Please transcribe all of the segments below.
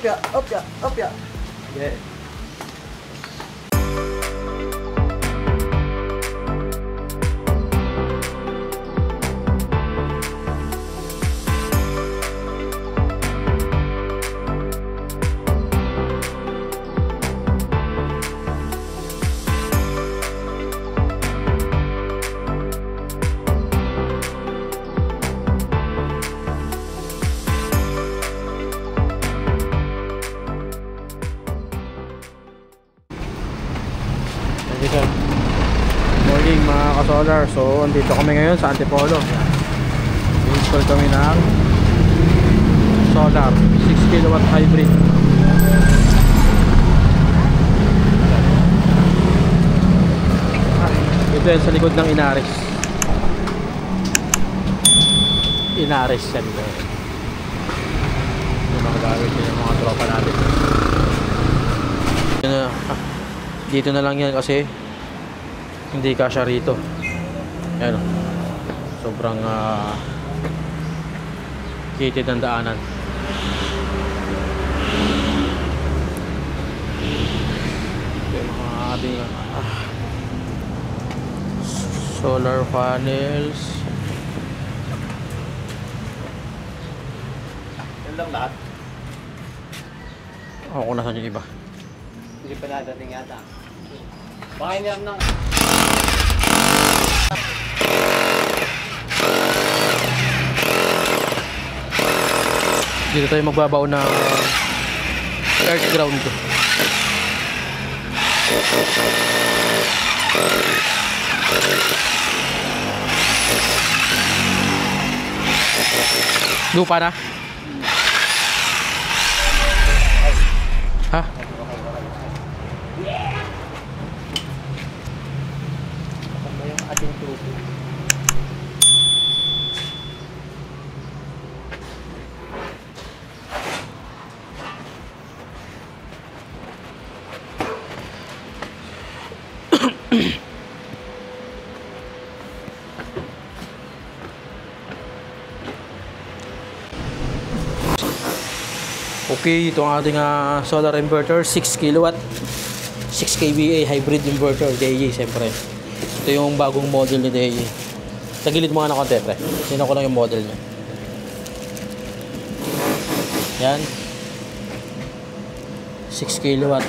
opya, opya, opya. Yeah. Morning mga ka-solar. So andito kami ngayon sa Antipolo. I-install kami ng solar 6 kilowatt hybrid. Ito yan sa likod ng Inares. Inares yan. Yung mga gagawin yung mga tropa natin. Dito na lang yan kasi hindi kasya rito. Ayan, sobrang kitid ang daanan. Yung mga ating solar panels. Yan lang lahat. O kung nasan yung iba. Hindi pa nadating yata. Baka hindi lang Dito tayo magbabaw ng earth ground ko. Lupa na? Ha? yung ating tubo. Okay, ito ang ating solar inverter, 6 kilowatt 6 kVA hybrid inverter DAE, siyempre. Ito yung bagong model ni DAE. Tagilid mo nga na konti, pre. Sino ko lang yung model niya. Yan, 6 kilowatt,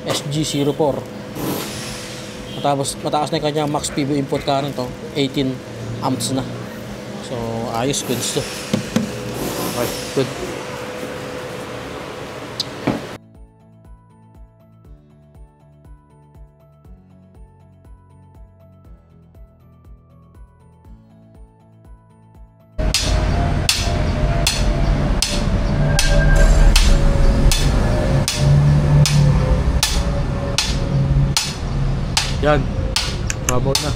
SG04. Tapos mataas na yung kanyang max PV input current, 18 amps na. So ayos, goods to. Okay, good. Yan, babaw na.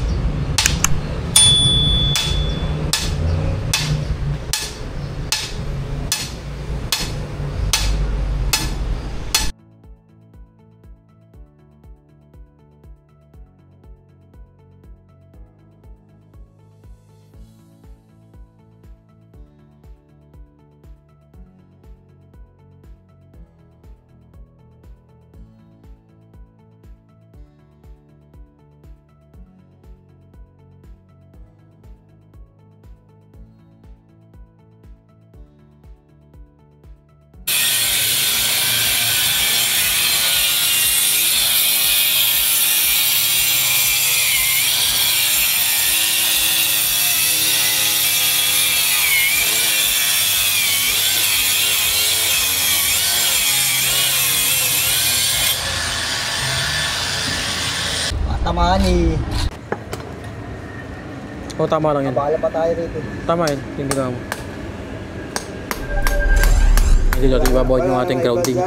Tamaan eh. O, tama lang yun. Abala pa tayo rito. Tama yun, yung ginawa mo. Hindi natin ibabawad yung ating grounding.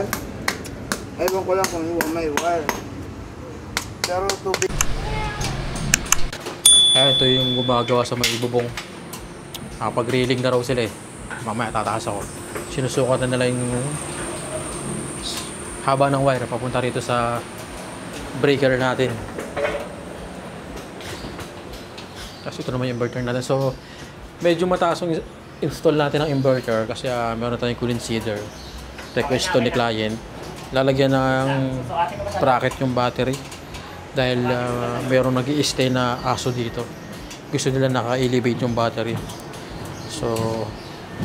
Ewan ko lang kung may wire. Pero tubig. Ito yung gumagawa sa may ibubong. Pag-reeling na raw sila eh. Mamaya tataas ako. Sinusukat na nila yung haba ng wire papunta rito sa breaker natin. Kasi ito naman yung inverter natin. So, medyo mataas yung install natin ng inverter kasi meron tayong coolant seeder. request to ni client. Lalagyan ng bracket yung battery dahil mayroong nag-i-stay na aso dito. Gusto nila naka-elevate yung battery. So,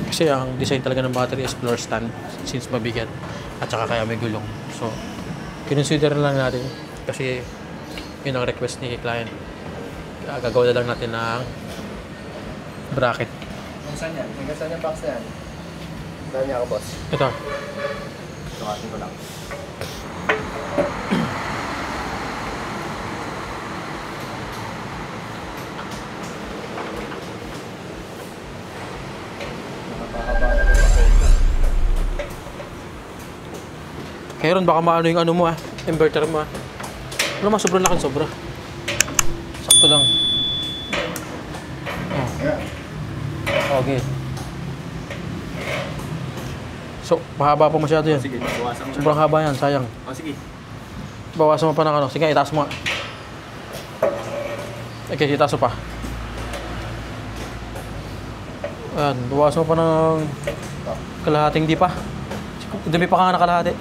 kasi ang design talaga ng battery is floor stand since mabigat at saka kaya may gulong. So, kinonsider lang natin kasi yun ang request ni client. Gagawa na lang natin ng bracket. Saan yan? Saan yung box na yan? Saan niya ako, boss? Ito. Sukatin ko lang. Kaya ron, baka maano yung ano mo inverter mo Ano mas sobrang laki, sobra. Sakto lang. Okay. So, mahaba pa masyado yan. Sige, bawasan mo. Sobrang haba yan, sayang. Sige. Bawasan mo pa ng ano. Sige, itaas mo. Okay, itaas mo pa. Ayan, bawasan mo pa ng kalahating di pa. Dumi pa ka na kalahati.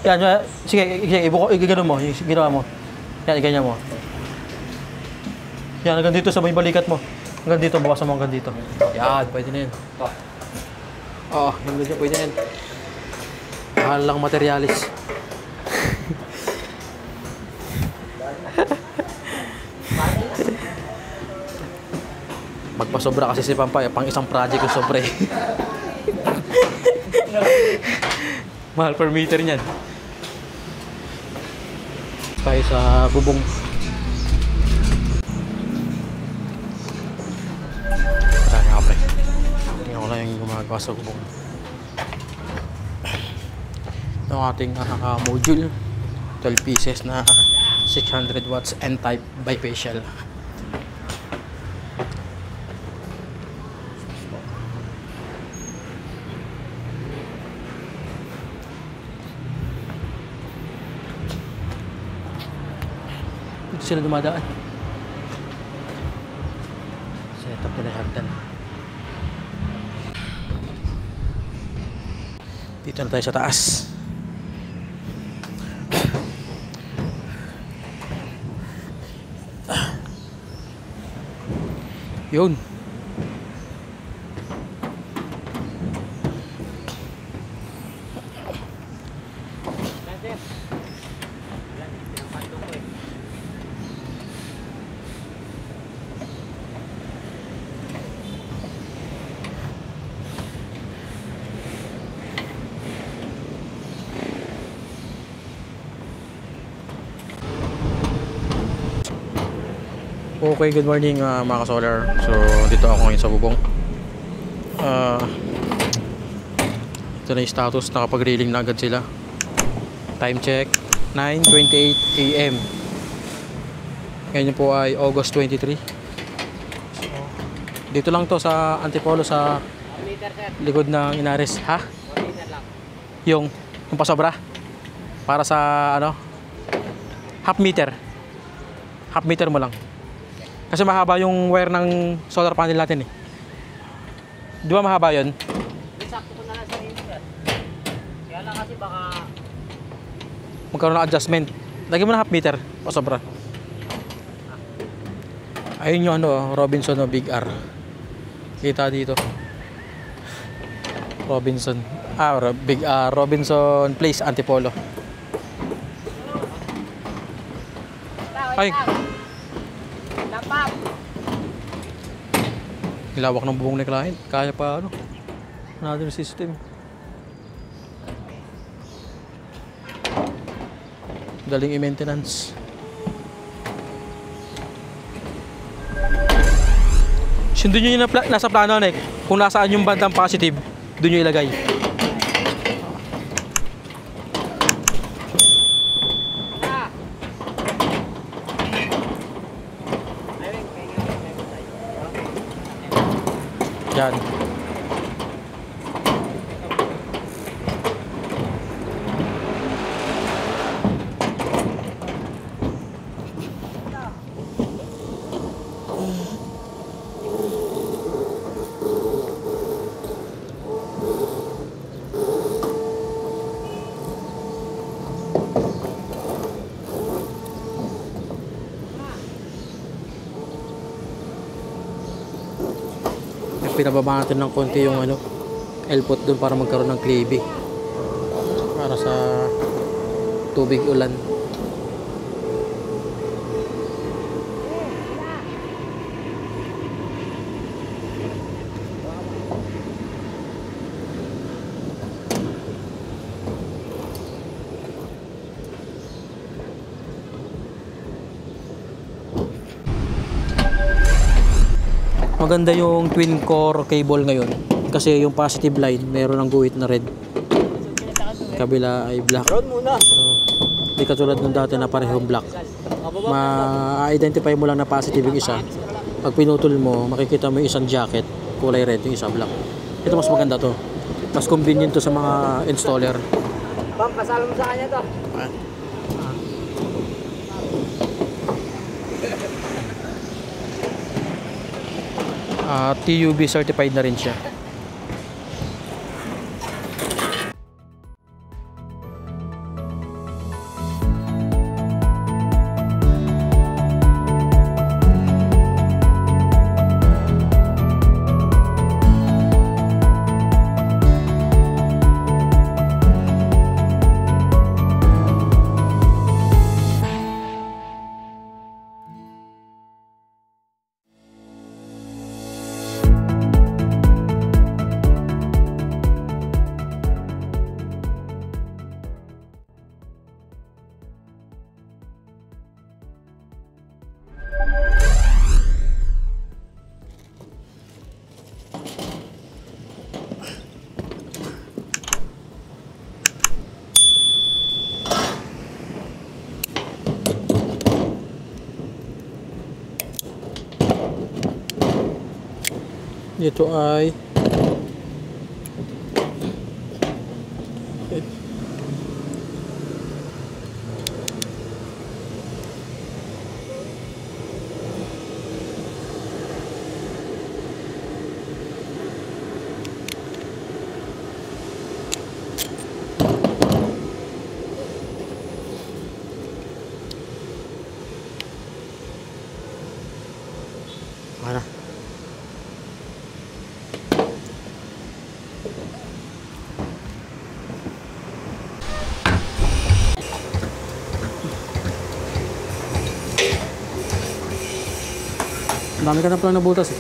Yan, sige, igano mo, yung ginawa mo. Yan, iganyan mo. Yan, hanggang dito sa may balikat mo. Hanggang dito, bawasan mo hanggang dito. Yan, pwede na yun. Oo, hanggang dito, pwede na yun. Mahal lang materialis. Magpasobra kasi si Pampay, pang isang project yung sobre. Mahal per meter niyan. Tayo sa bubong. Saan nga pre? Tingnan ko lang yung gumagawa sa bubong. Ito ang ating module. 12 pieces na 600 watts N-type bifacial. Sila dumadaan. Setup nila hagdan. Dito na tayo sa taas. Yun. Okay, good morning mga ka-solar. So, dito ako ngayon sa bubong. Ito na yung status. Nakapag-reeling na agad sila. Time check, 9:28 AM. Ngayon po ay August 23. So, dito lang to sa Antipolo sa likod ng Inares. Ha? Yung pasobra? Para sa ano? Half meter. Half meter mo lang. Kasi mahaba yung wire ng solar panel natin eh. Di ba mahaba yun? Sakto ko na lang sa inyo. Kaya lang kasi baka Magkaroon ng adjustment. Lagyan mo na half meter o sobra. Ayun yung ano, Robinson o Big R. Kita dito. Robinson. Big R. Robinson Place, Antipolo. Ay! Ilawak ng bubong ni client. Kaya pa ano. Another system. Daling i-maintenance. Doon nyo yung nasa plano na kung nasaan yung bandang positive, doon nyo ilagay. Yan. pinababa natin ng konti yung ano, L-pot doon para magkaroon ng clavy. Para sa tubig ulan. Maganda yung twin core cable ngayon kasi yung positive line meron ng guhit na red, kabila ay black. So, di katulad nung dati na parehong black. Ma-identify mo lang na positive yung isa. Pag pinutol mo, makikita mo yung isang jacket kulay red, yung isa black. Ito mas maganda to, mas convenient to sa mga installer. Bang, kasalo mo sa kanya to. TUV certified na rin siya. Ito ay mana? Ang dami ka na pala nabutas eh.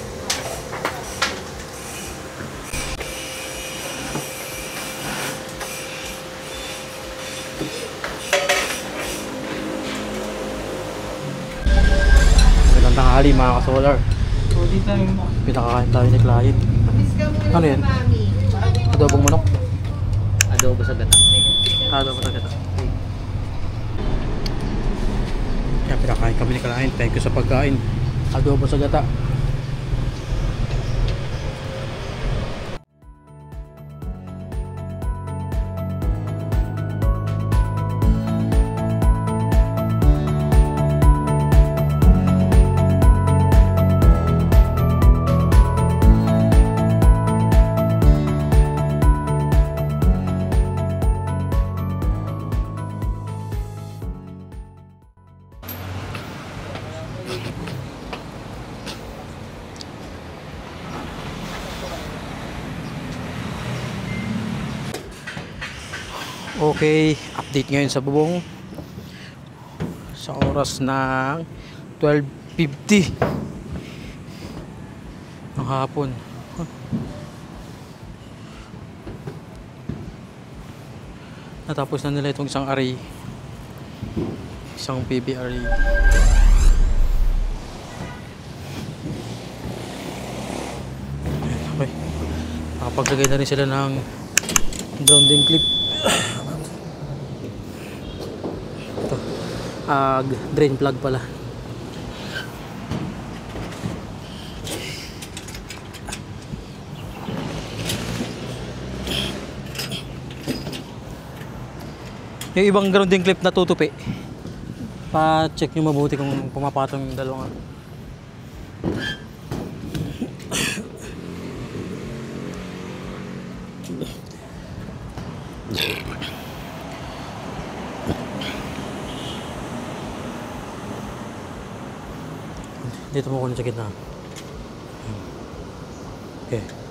Magandang tanghali mga ka-solar. Pinakakain tayo ni client. Ano yan? Adobong manok? Adobo sa gata. Adobo sa gata. Kaya pinakain kami ni client. Thank you sa pagkain. Adobo sa gata. Okay, update ngayon sa bubong sa oras ng 12:50 ng hapon. Natapos na nila itong isang array, isang PV array. Okay, nakapaglagay na rin sila ng grounding clip. Drain plug pala. Yung ibang grounding clip na tutupi, pa-check nyo mabuti kung pumapatong yung dalawang. Dito mo kunin sa gitna. Okay.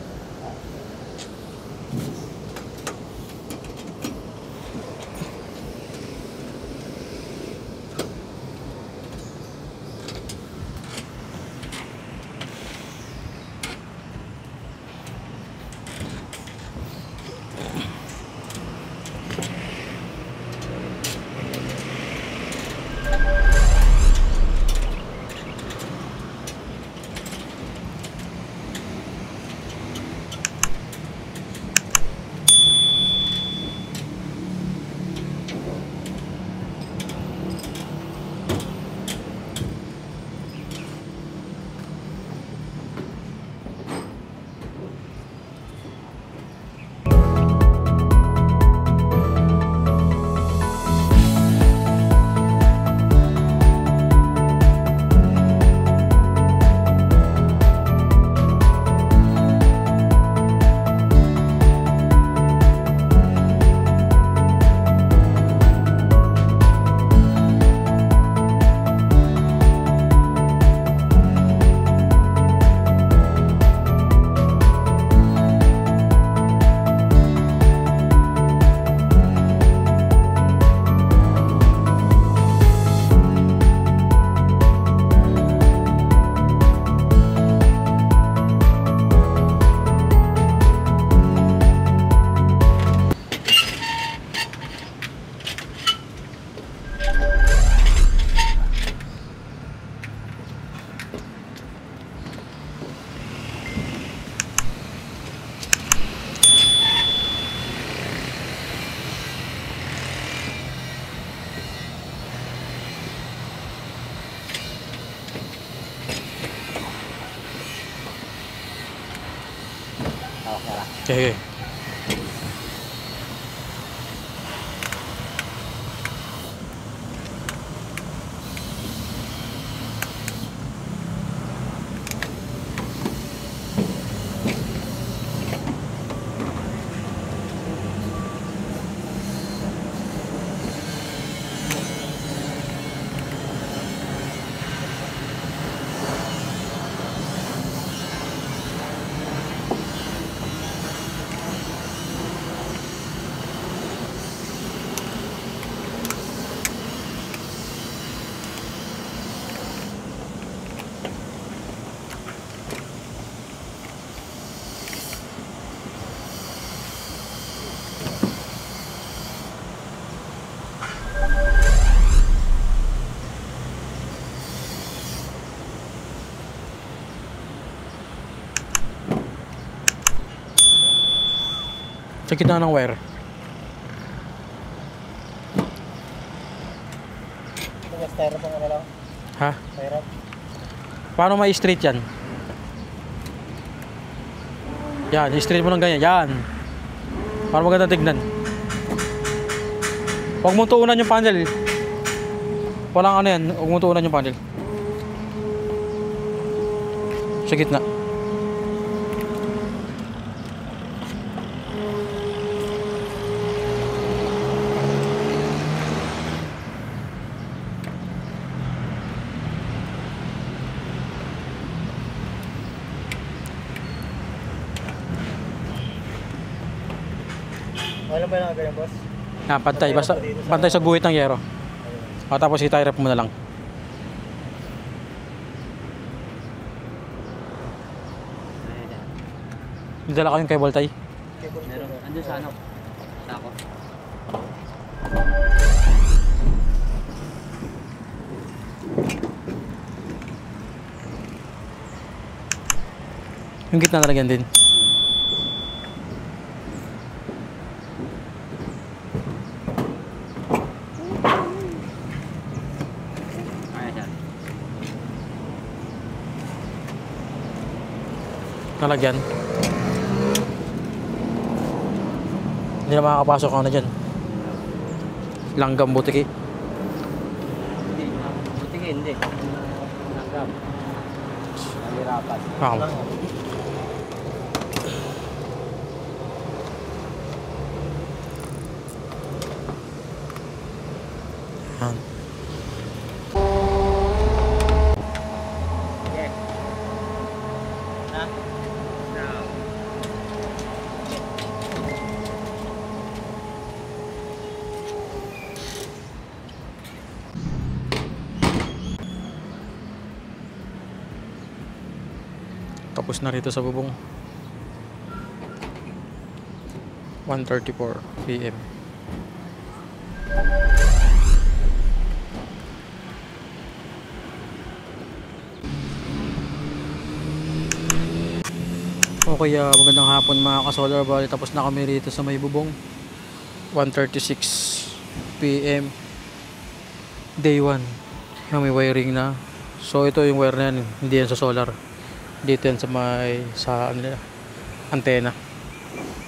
Okay. Sa gitna ng wire. Styro pa nga lang. Ha? Styro. Paano may straight yan? Yan, straight mo ng ganyan. Yan. Para maganda tignan. Huwag mong tuunan yung panel. Walang ano yan. Huwag mong tuunan yung panel. Sa gitna. Wala ba yung ganyan, boss? Pantay. Basta, pantay sa guhit ng yero. O, tapos i-tie wrap mo na lang. Dala kayong cable tie. Meron. Andun sa ano? Sako. Yung gitna nalagyan din. Nalagyan. Hindi na makakapasok ako na dyan. Langgam butiki. Hindi. Buti hindi. Langgam. Nalirapan. Wow. Yan. Yeah. Na? No. Tapos na rito sa bubong. 1:34 PM. Okay, magandang hapon mga ka-solar. Bali, tapos na kami rito sa may bubong. 1:36 PM. Day 1. Yung may wiring na. So ito yung wire na yan, hindi yan sa solar. Dito yan sa may antena.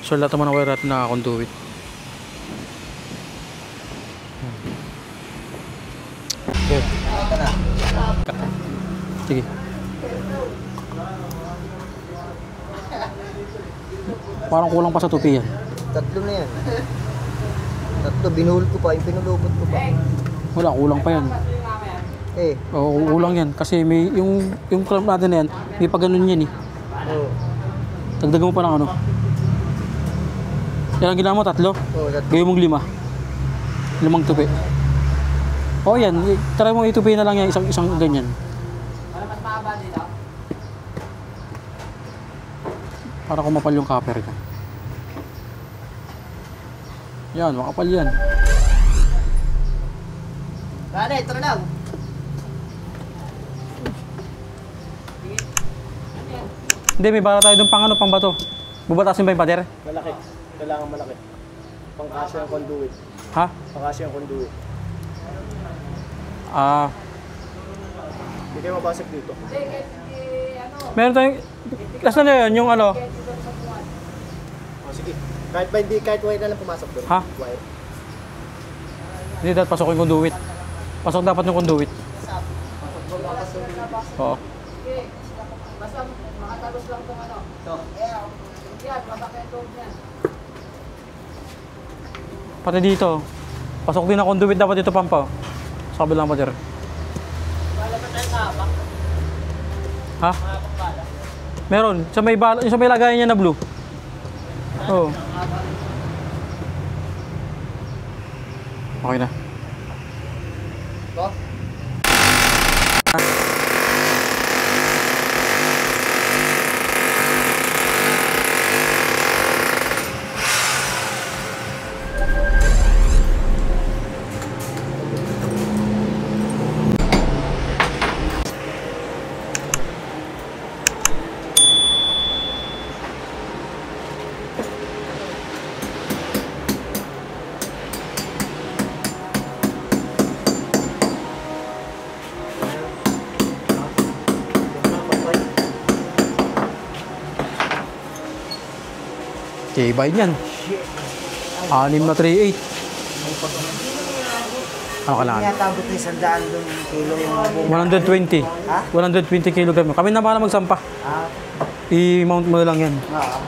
So lahat naman ng wire natin nakakonduit. Okay. Sige. Parang kulang pa sa tupi yan. Tatlo na yan. Tatlo, binuhol ko pa, yung pinulupot ko pa. Wala, kulang pa yan. Eh. Oo, kulang yan. Kasi may, yung clamp natin na yan, may pa ganun yan eh. Oo. Dagdagan mo pa ng ano. Yan ang ginawa mo, tatlo? Oo, tatlo. Gawin mong 5. 5 tupi. Oo yan, try mo itupi na lang yan, isang ganyan. Para kumapal yung copper ka. Yan, makapal yan. Bale, ito na lang. Hindi, may bala tayo doon pang ano, pang bato. Bubatasin ba yung pader? Malaki. Kailangan malaki. Pangkasya ang conduit. Ha? Pangkasya ang conduit. Hindi kayo mabasag dito. Meron tayong, kasi na yun, yung ano. Oh, sige. Kahit wire na lang pumasok doon. Ha? Wire. Hindi dapat pasok yung conduit. Pasok dapat yung conduit. Oo. Basta makatalos lang itong ano. Ito. Yan, masakit loob niyan. Pati dito. Pasok din ang conduit dapat dito pampa. Sa kabilang pader. Bala ba tayo kahabak? Ha? Kahabak bala. Meron. Sa may bala, yung sa may lagayan niya na blue. Oo. Okay na. Ito. Okay, bye niyan. 6 na 3.8. Ano ka lang? Tabot ni sandaan doon kilo yung buong. 120. Ha? 120 kilogram. Kami na para magsampa. Ah, I-mount mo lang yan. oo.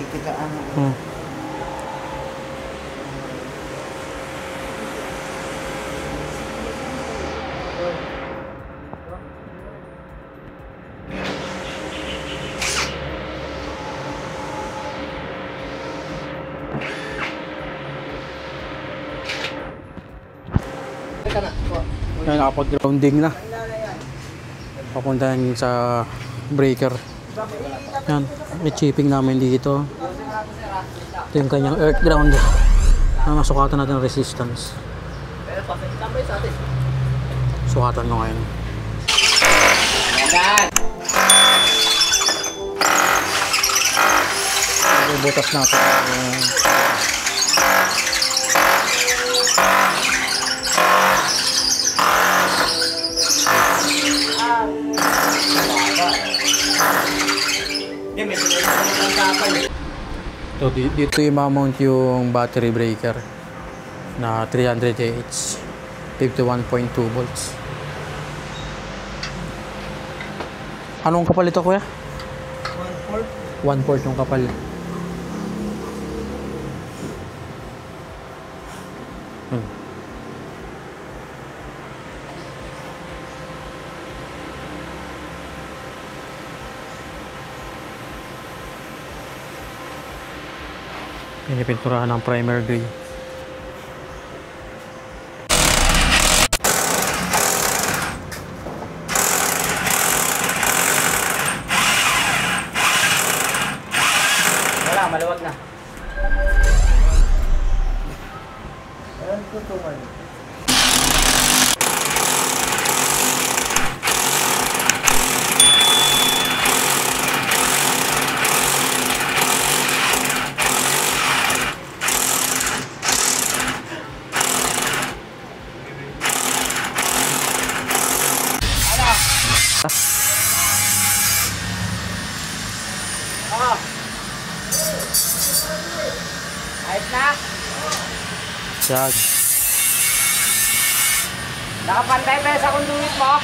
Ikita ano. Hmm. Teka na. Yan, nakapag-grounding na. Papuntahan sa breaker. Yan, may chipping namin dito. Ito yung kanyang earth ground. Sukatan natin ang resistance. Sukatan ko ngayon. Butas natin. So, dito i-mount yung battery breaker na 300Ah 51.2 volts. Anong kapal ito, kuya? 1/4 yung kapal. Pinipinturahan ng primer gray. Oh. Ayos na. Yan. Nakapantay tayo sa conduit mo.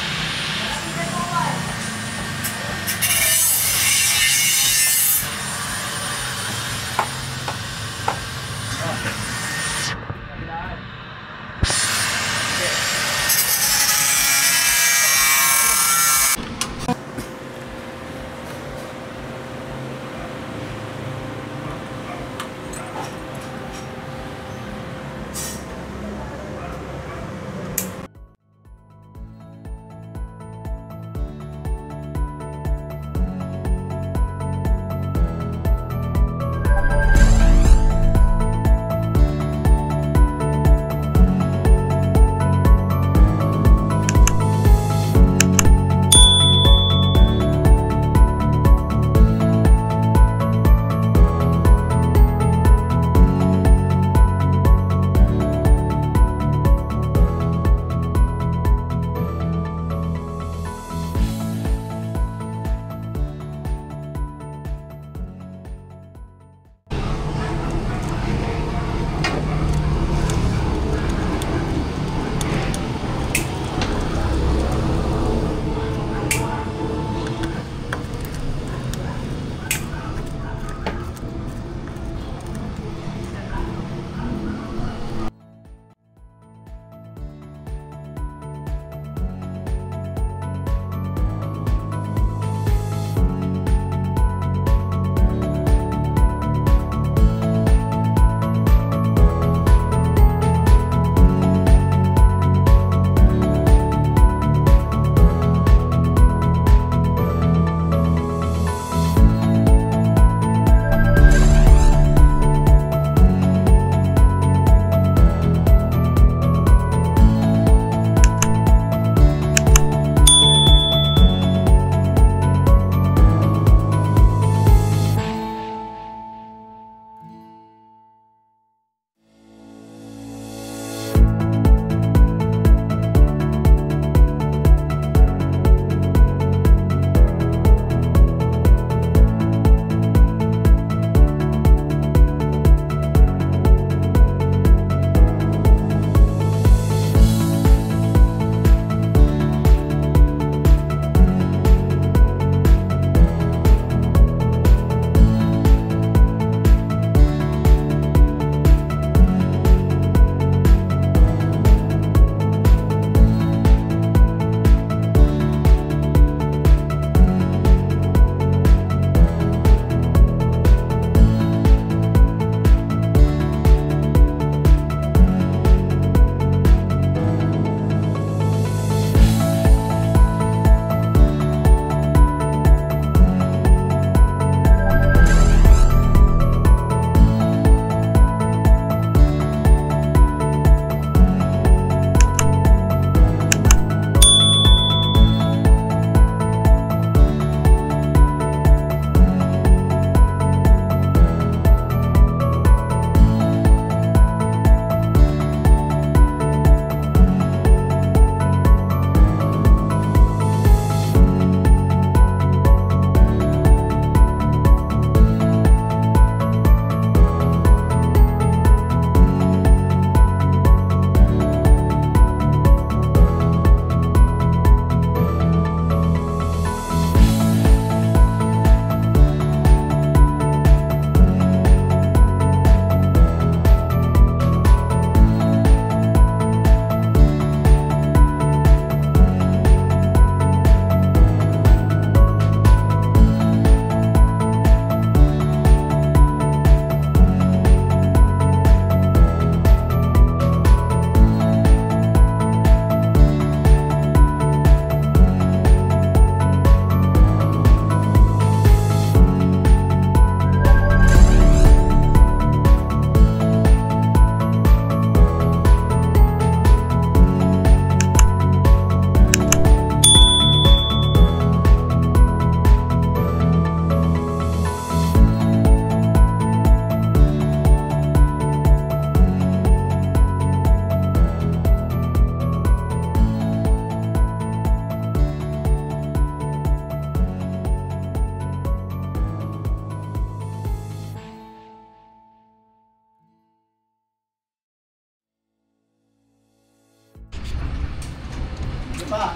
pa.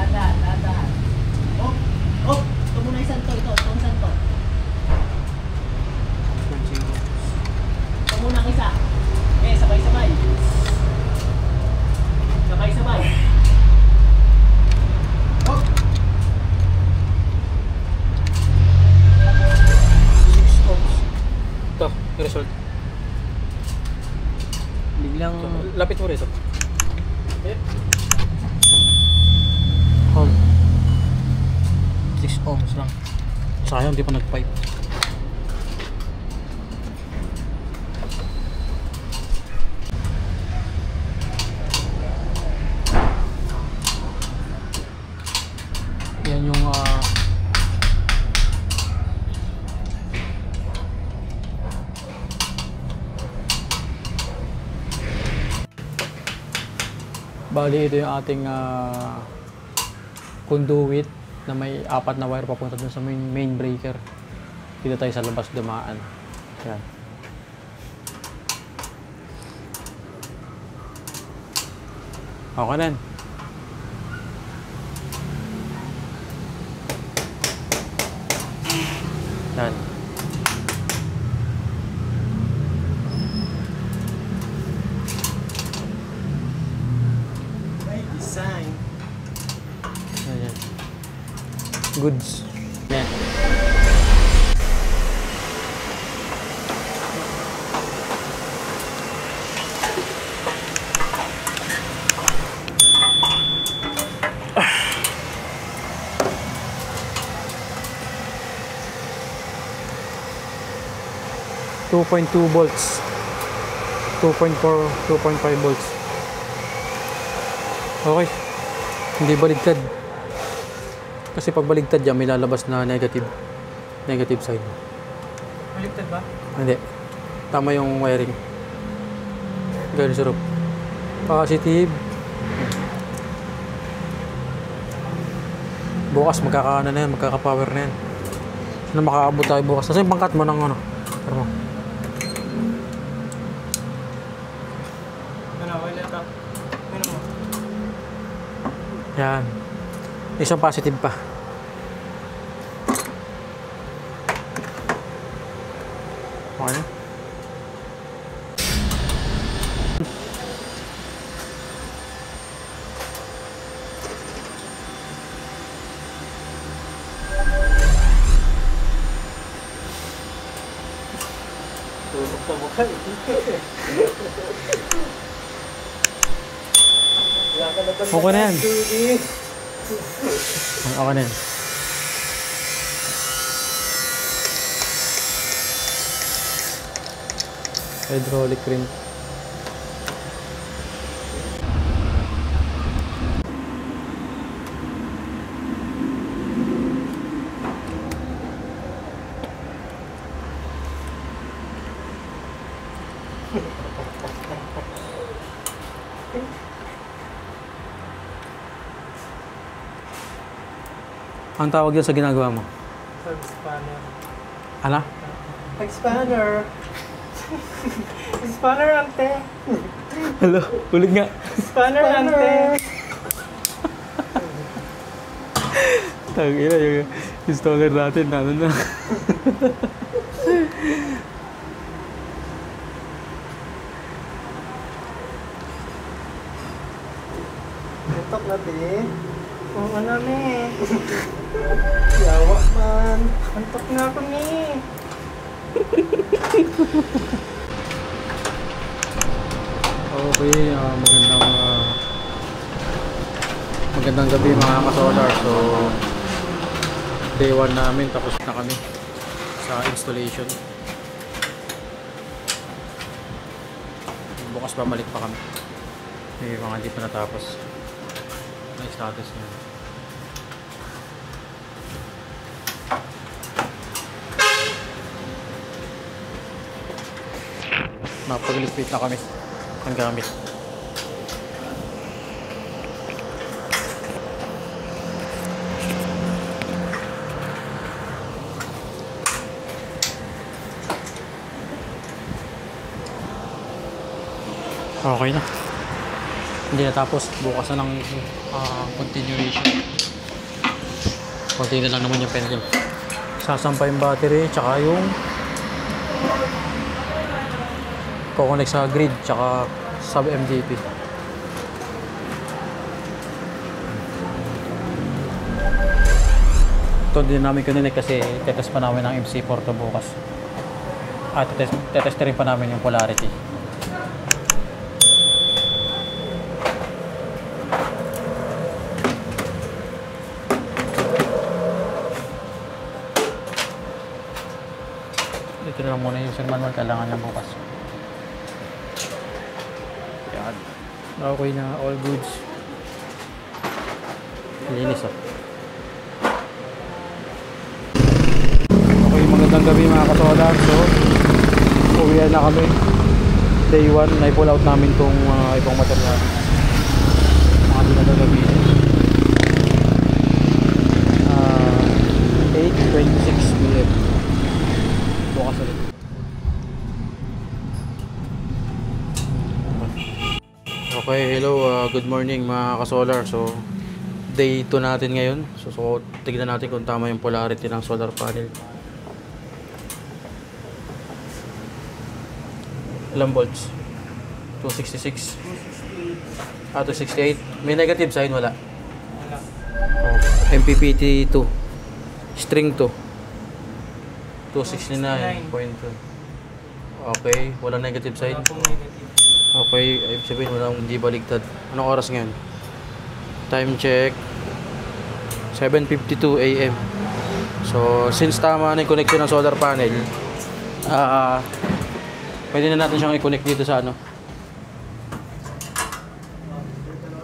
Dahan. Oh, ito muna isang to. Itong isang to. Ito muna ang isa. Okay, sabay-sabay. Sabay-sabay. Oh! 6 ohms. Ito, yung result. Biglang... Lapit mo rito. Hold. 6 ohms lang. Sayang, di pa nag-pipe. Yan yung bali ito yung ating conduit na may 4 na wire papunta dun sa main breaker. Dito tayo sa labas dumaan. Yan. Okay na yan. Yan. May design. Yan. Goods. Yan. .2 volts, 2.4, 2.5 volts. Okay, hindi baligtad. Kasi pag baligtad yan, may lalabas na negative side. Baligtad ba? Hindi, tama yung wiring. Ganun siya. Positive. Bukas magkakaano na yan, magkaka-power na yan. Sana makaabot tayo bukas. Kasi yung pangkat mo ng ano. Pero mo. Wala ka. Ano mo? Yan. Isang positive pa. Okay na. Tulog sa mukha. Okay na yan. Okay na yan. Hydraulic ring. Ang tawag yun sa ginagawa mo? Spanner. Ano? Spanner. Spanner ante. Hello, ulit nga. Spanner ante. Tangina yung installer natin, ano na. Antok na din. Oo ano ni. Yawa man. Antok na ako ni. Okay, magandang gabi mga ka-solar. So, day 1 namin, tapos na kami sa installation. Bukas bumalik pa kami. May mga hindi pa natapos. May status niya. Napagligpit na kami ang gamit. Okay na. Hindi na tapos. Bukas na lang continuation. Konti na lang naman yung pendulum. Sasampay yung battery, tsaka yung kukonect sa grid, tsaka sub MDP. Ito din namin kininig kasi tetest pa namin ng MC4 to bukas. At tetest rin pa namin yung polarity. Ito na lang muna yung user manual, kailangan niya bukas. Yan. Okay na, all goods. Linis oh. Okay, magandang gabi mga kasolar. So, uwian na kami. Day 1, na-pull out namin itong ibang material. Mga dinagagabi. 8:26 p.m. Bukas ulit. Okay, hello, good morning mga kasolar. So, day 2 natin ngayon. So tignan natin kung tama yung polarity ng solar panel. Ilang volts? 266. 268. May negative sign, wala? MPPT 2. String 2. 269.2. Okay, walang negative sign. Okay, ibig sabihin walang hindi baligtad. Anong oras ngayon? Time check 7:52 AM. So, since tama na yung connection ng solar panel, pwede na natin siyang i-connect dito sa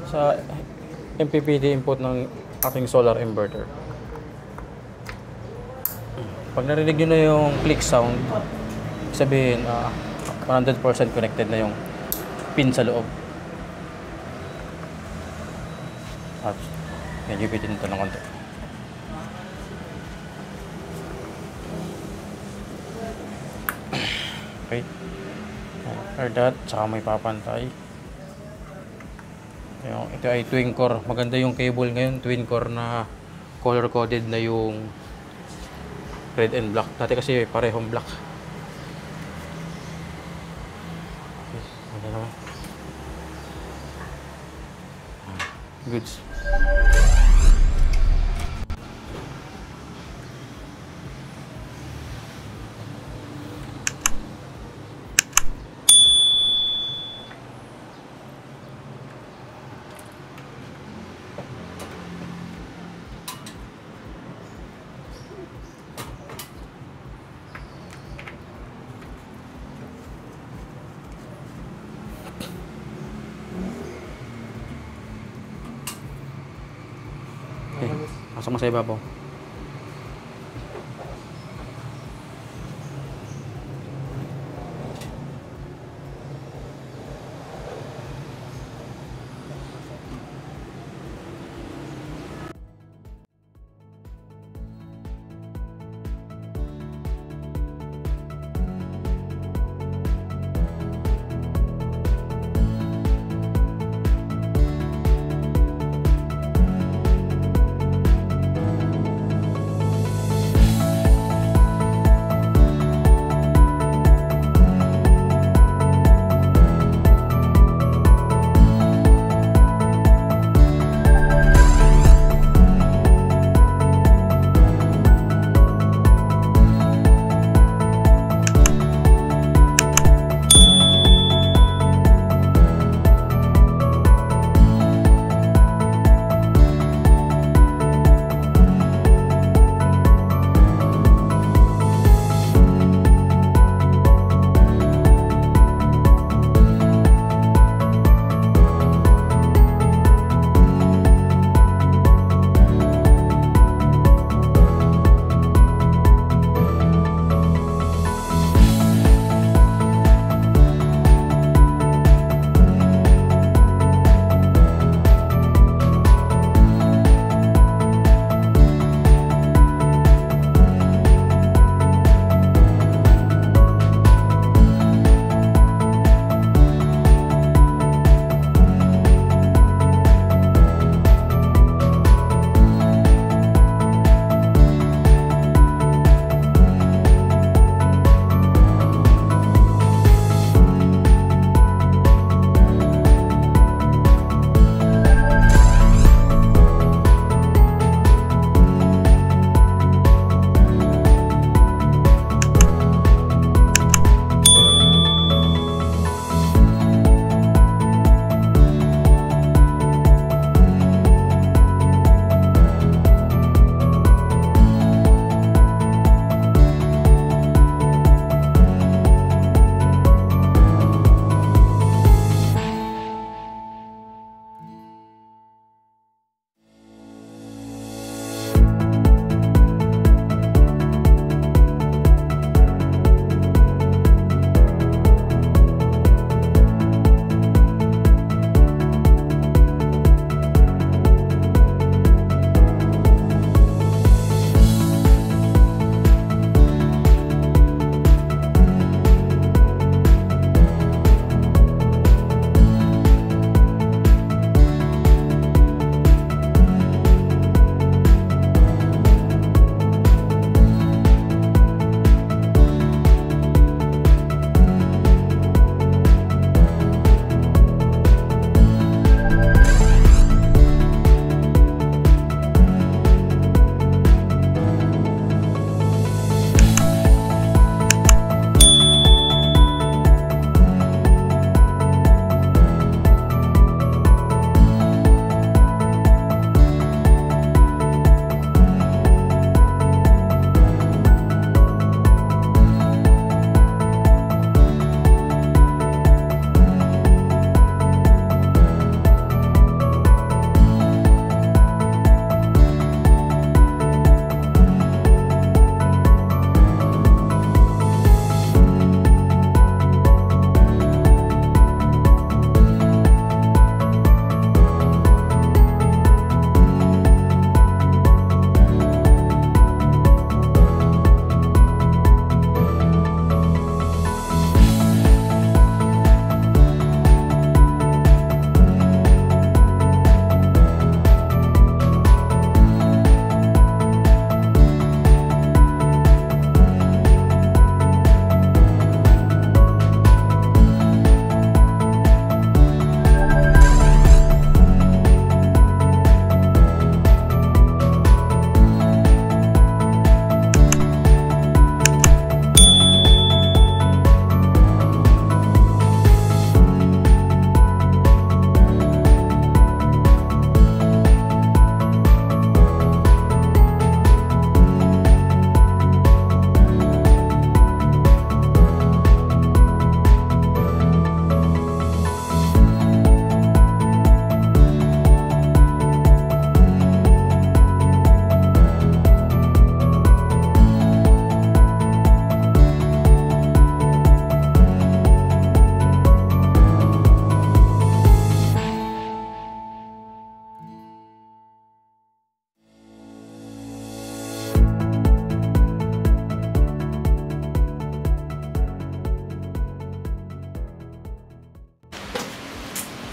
sa MPPT input ng ating solar inverter. Pag narinig nyo na yung click sound, sabihin 100% connected na yung pin sa loob. At medyo bitin ito ng konti. Okay. Or that, saka may papantay. Ito ay twin core. Maganda yung cable ngayon, twin core na color coded na yung red and black. Dati kasi parehong black. Okay, ano naman? Goods. Okay, pasok mo sa ibabaw.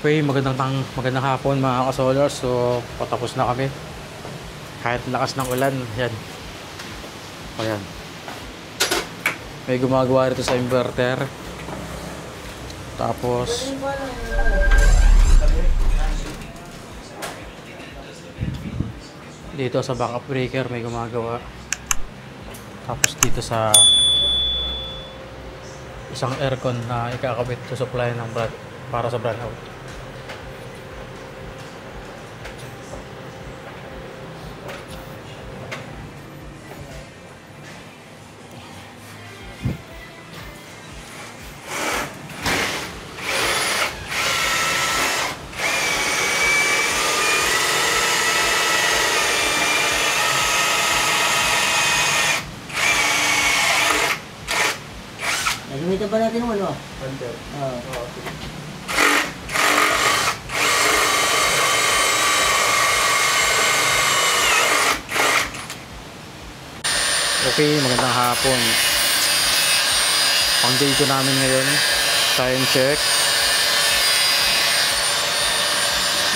Okay, magandang hapon mga ka-solar. So, patapos na kami. Kahit lakas ng ulan, yan. Ayan. May gumagawa rito sa inverter. Tapos, dito sa backup breaker may gumagawa. Tapos dito sa isang aircon na ikakabit sa supply ng brand para sa brand out. Nagamitan pa natin yung ano? Under. Oo. Okay, magandang hapon. Ang day ko namin ngayon, time check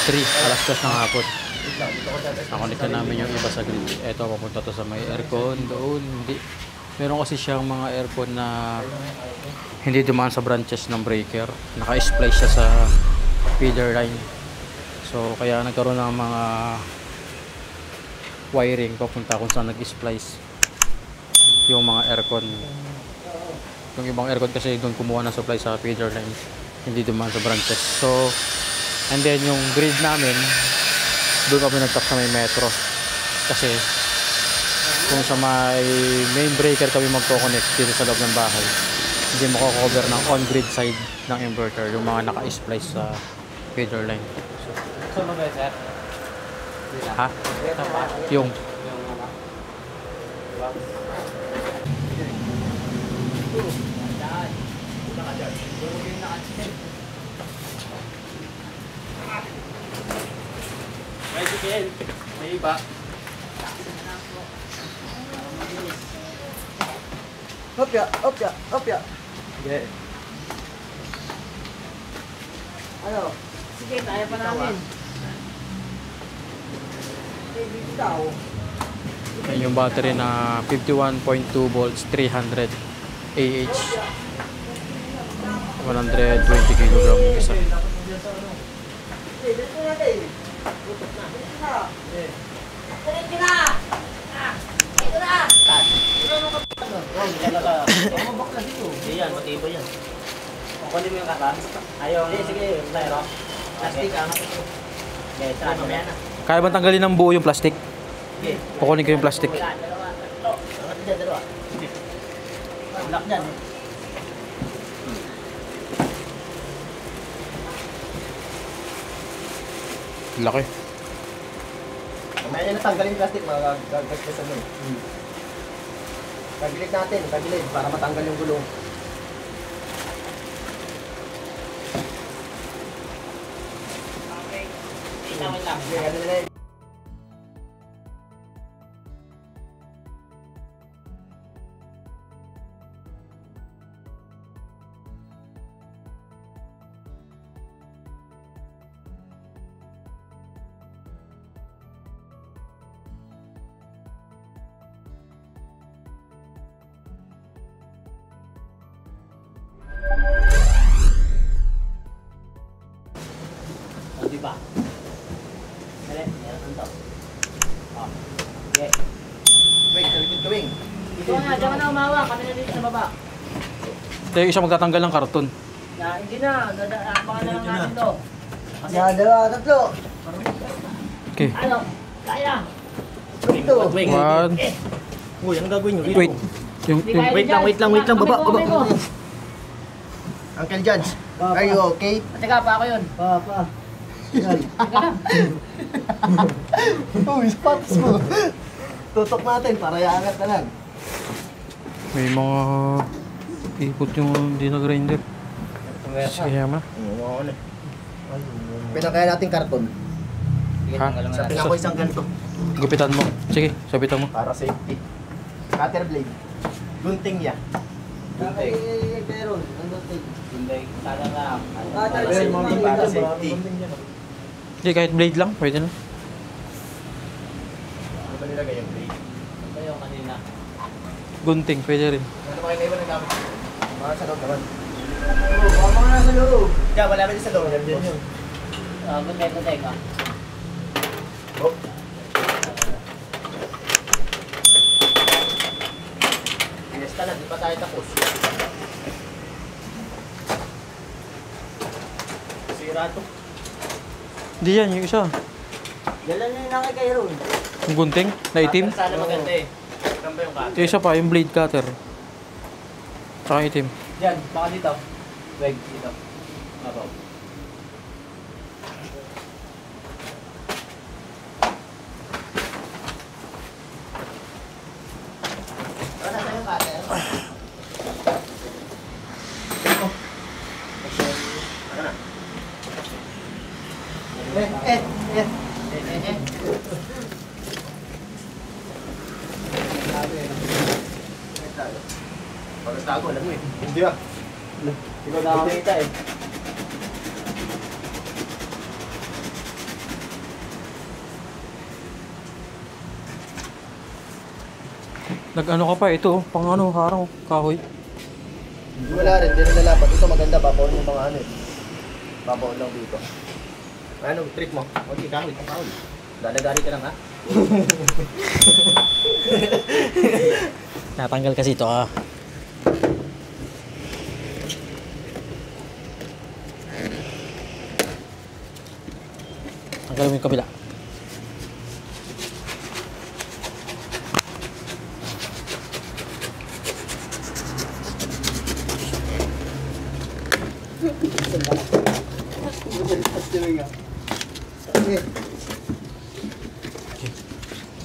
3, alas 2 ng hapon. Nakonect na namin yung iba sa grid. Eto, papunta to sa may aircon doon. Hindi. Meron kasi siyang mga aircon na hindi dumaan sa branches ng breaker. Naka-splice siya sa feeder line. So, kaya nagkaroon ng mga wiring papunta kung saan nag-splice yung mga aircon. Yung ibang aircon kasi doon kumuha ng supply sa feeder line, hindi dumaan sa branches. So, and then yung grid namin, doon kami nagtap sa may metro. Kasi kung sa may main breaker kami magko-connect dito sa loob ng bahay, hindi mako-cover ng on-grid side ng inverter, yung mga naka-splice sa feeder line. So, ba, sir? Ha? Yung May chicken. May iba. Hopya, hopya, hopya. Okay. Ano? Sige, kaya pa namin. yan yung battery na 51.2 volts, 300 AH, 120 kilogram yung isa. Yan, matibay yan. Kunin mo yung katas. Ayaw. Sige, tayo. Plastic, angat ito. Okay, tara, mamaya na. Kaya ba tanggalin ng buo yung plastic? Okay. Kukunin ko yung plastic. Dalawa, tatlo. Angat dyan, dalawa. Lock dyan. Laki. Mamaya na tanggalin yung plastic, magagagasgasan mo. Tagilid natin, tagilid, para matanggal yung gulong. Wait lang, wait lang. Okay, ganun na yun. O, diba? Dali, meron to. O, okay. Wing, sa likod ka, Wing. Dito nga, diyan ka na umawa. Kami na dito sa baba. Ito yung isa magtatanggal ng karton. Hindi na, baka na lang natin to. Kasi, Dalawa, tatlo. Okay. ano, kaya. Ito. One. Uy, anong gagawin nyo? Wait. Yung Wait lang, baba, baba. Uncle Judge, are you okay? Teka, pa ako yun. Pa. Yan. Teka lang. Uy, spots mo. Tutok natin para iangat na lang. may mga ipot yung hindi na grinder. Kaya ma. Oo, ano. Pinakaya natin karton. Ha? Sa pinako isang ganito. Gupitan mo. Sige, sabitan mo. Para safety. Cutter blade. Gunting ya. Gunting. Pero, nandun Hindi, sana lang. Ayun, mga Hindi para safety. safety. Hindi, kahit blade lang, pwede na. Ano ba nilagay yung blade? Ito yung kanina. Gunting, pwede rin. Ano ba kayo ng gamit? Mga sa loob naman. Oo, mga nasa loob. Diyan, wala ba din sa loob? Yan yun. Guntek ah. Oh. Fiesta na, di pa tayo tapos. Sira to. Hindi yan, yung isa. Yalan na yung nakikay ron. Yung gunting, na itim. Sana maganda eh. Saan ba yung cutter? Yung isa pa, yung blade cutter. Tsaka itim. Diyan, baka dito. Wait, dito. Abaw. Wala na yung cutter. Pagkas tago, alam mo eh. Hindi ah. Ikaw nakakita eh. Nag-ano ka pa, ito, pang ano, harang, kahoy. Wala rin, hindi rin nalapat. Ito maganda, papaon yung mga ano eh. Papaon lang dito. Ano, trick mo? Okay, kahoy, kahoy. Dadagari ka lang ha? Natanggal kasi ito, ah. Tanggalin mo yung kabila.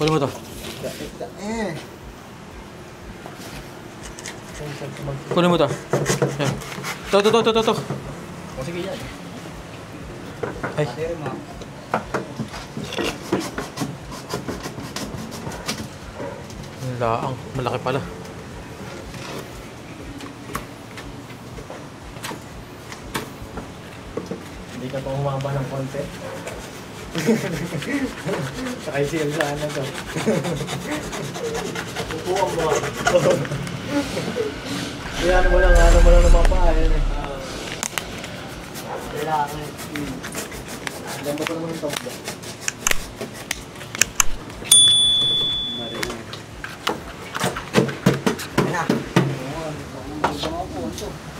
Kunin mo to. Kunin mo to. Yan. To. O sige yan. Ay. Ang laang. Malaki pala. Hindi ka pa humaba ng konti. Sakay siya sa ano to. Kukuha mo. Kaya ano mo lang naman pa. Ayan eh. Kailangan. Ganda pa naman yung top.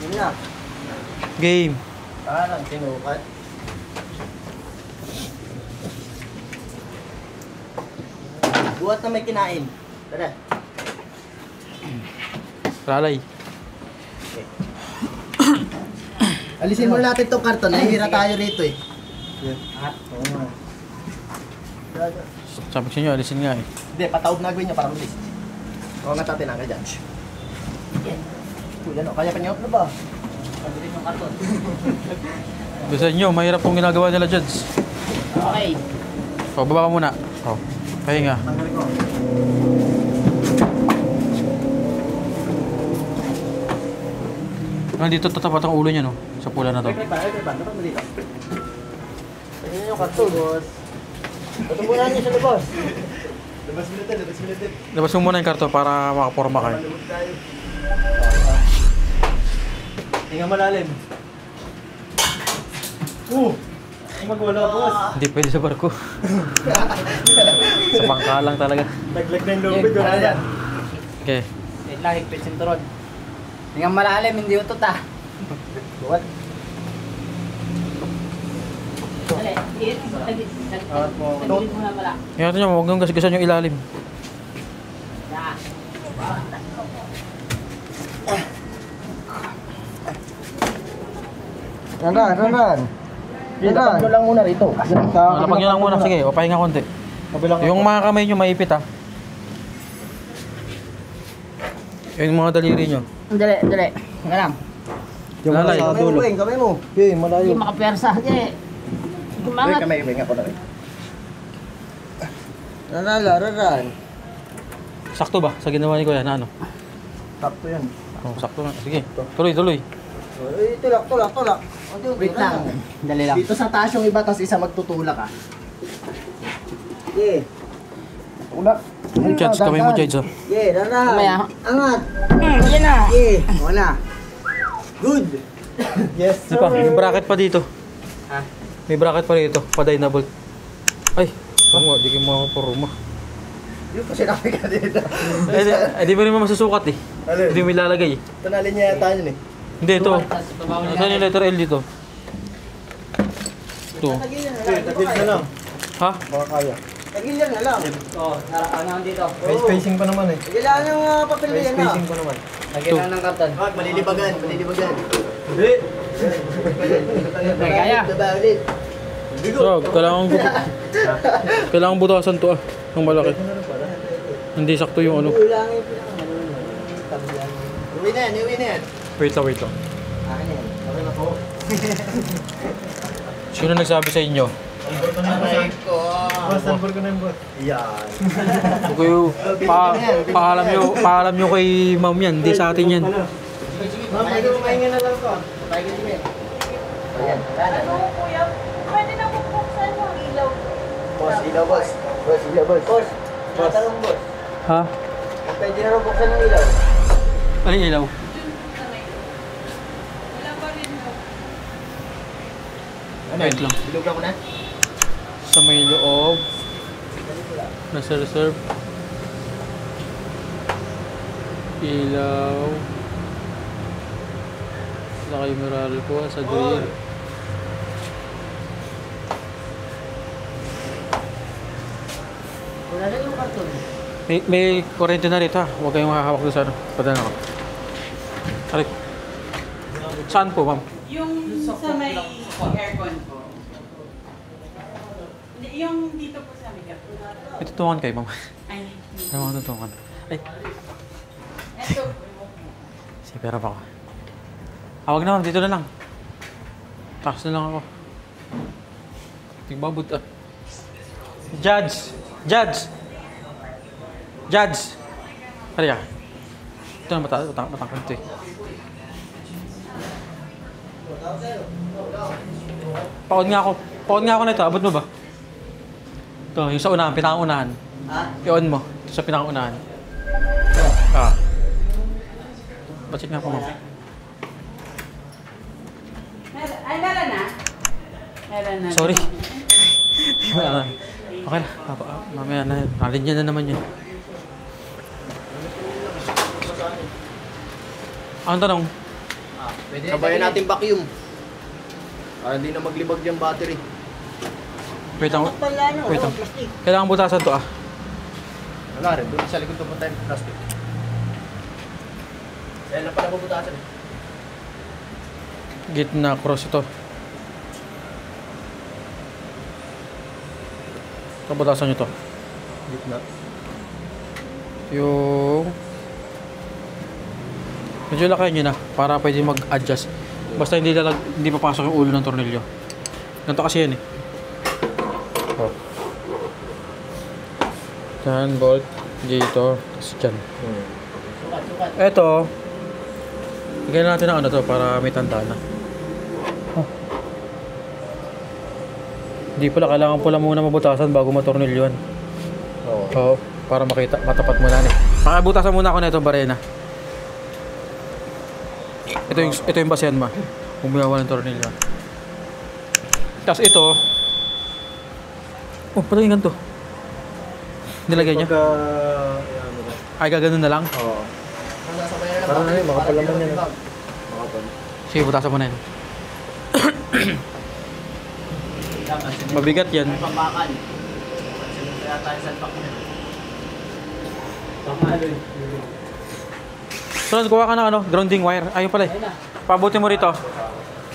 Yun na. Game. Parang sinukat. Buhat na may kinain. Tara. Lalay. Alisin muna natin itong karton. Nahihira tayo rito eh. Ah, oo nga. Sabi ko sa inyo, alisin nga eh. Hindi, patawag na gawin niya para malis. Oo nga tatin ang ka-judge. Yan o, kaya pa niyo? Ano ba? Pagdating yung karton. Gusto nyo, mahirap pong ginagawa nila, Judge. Okay. O, baba ka muna. O, pahinga. Tanggalin ko. Nandito tatapat ang ulo niya, no? Sa pula na to. Dapat mo dito. Ayan yung karton, boss. Patumbunan niyo sa labas. Labas militin. Labas mo muna yung karto para makaporma kayo. Malubog tayo. Hinga malalim. Magwala, boss. Hindi pwede sa barko. Sa bangka lang talaga. Naglag na yung lubid. Wala yan. Okay. Wait lang, higpit sinturon. Hingang malalim, hindi utot ah. Buwan. Dali, tagilid mo na pala. Ingatan nyo, huwag nyo gasgasan yung ilalim. Yeah. Ran. Lapag nyo lang muna rito. Lapag nyo lang muna. Sige, o pahinga konti. Kabilang Yung mga kamay nyo maipit, ha. Yung mga daliri nyo. Dali. Nga lang. Lalay. Kamay mo. Okay, malayo. Hindi makapersa. Dali. Kumangat. Kamay ako na rin. Ran. Sakto ba? Sa ginawa ni Kuya na ano? Sakto yan. Oh, sakto na. Sige, tuloy. Tulak. Wait lang. Dali lang. Dito sa taas yung iba, tapos isa magtutulak ah. Yeah. Tulak. Judge, kamay mo, Judge. Yeah, daran. Mamaya. Angat. Yan na. Yeah, wala. Good. Yes, Ano pa? May bracket pa dito. Ha? May bracket pa dito. Paday na bolt. Ay! Oo, di ko makaparuma. Yung kasi ka dito. Di mo rin masusukat eh. Alin? Hindi mo ilalagay eh. Tunalin niya yata yun eh. Hindi, ito. Saan yung letter L dito? Ito. Tagil na lang. Ha? Baka kaya. Tagil yan na lang. Oo, ano dito? May spacing pa naman eh. Tagilan yung papel May yan spacing pa naman. Lagyan lang ng karton. Wag, malilibagan. Hindi. May kaya. Diba ulit? So, kailangan butasan to ah. Ang malaki. Hindi sakto yung ano. Ulangin pinakamalulong. Uwi na yan. Wait lang. Akin yan. Okay na po. Sino nagsabi sa inyo? Boss, number ko na yung boss. Yan. Huwag kayo, paalam nyo kay ma'am yan. Hindi sa atin yan. Ma'am, mahinga na lang to. Tayo ka din. Ayan. Ano kuya? Pwede na bubuksan yung ilaw. Boss, ilaw boss. Boss. Matanong boss. Ha? Pwede na rin buksan ng ilaw. Ano yung ilaw? Wala pa rin no. Wait lang. Bilugan ko na. Sa may loob. Nasa reserve. Ilaw. Saka yung mural ko sa grill. Wala na yung karton. May kurente na rito ha. Huwag kayong makakawak doon sa ano. Padala ako. Aray. Saan po, ma'am? Yung sa may aircon po. Hindi, yung dito po sa may gap. May tutungan kayo, ma'am. Ay, Ano mga tutungan? Ay, eto. sige, pera pa ako. Huwag na, ma'am. Dito na lang. Takas na lang ako. Tigbabot ah. Judge! Halika. Ito na matangkad ito eh. Paod nga ako na ito. Abot mo ba? Ito, yung sa unahan, pinakaunahan. Ha? I-on mo. Ito sa pinakaunahan. Bacheck nga po, ma'am. Ay, meron na? Meron na. Sorry. Okay na. Mamaya na. Nalinya na naman yun. Ang tanong? Sabayan natin vacuum. Para hindi na maglibag yung battery. Wait lang. Wait lang. Plastic. Kailangan butasan to ah. Wala rin. Doon sa likod ito tayo ng plastic. Kaya lang pala bubutasan eh. Gitna cross ito. Kabutasan nyo to. Gitna. Yung... Medyo lakayan nyo na para pwede mag-adjust. Basta hindi papasok yung ulo ng tornilyo. Ganito kasi yan eh. Oh. Dyan, bolt. Dito. Tapos dyan. Eto. Bigyan natin ng ano to para may tanda na. Oh. Hindi pala, kailangan pala muna mabutasan bago matornilyon. Oo. Oo, para makita, matapat mo na eh. Pakabutasan muna ako na itong barena. Ito yung basehan ma. Umiyawa ng tornilyo. Tapos ito. Oh, pala yung ganito. Nilagay niya. Ay, gaganon na lang. Oo. Parang na yun, makapalaman yan. Makapal. Sige, butasan mo na yan. Mabigat yan. Pambakan. Kaya tayo sa pak na. Pamalo eh. Sunod, kuha ka ng ano, grounding wire. Ayun pala eh. Pabuti mo rito.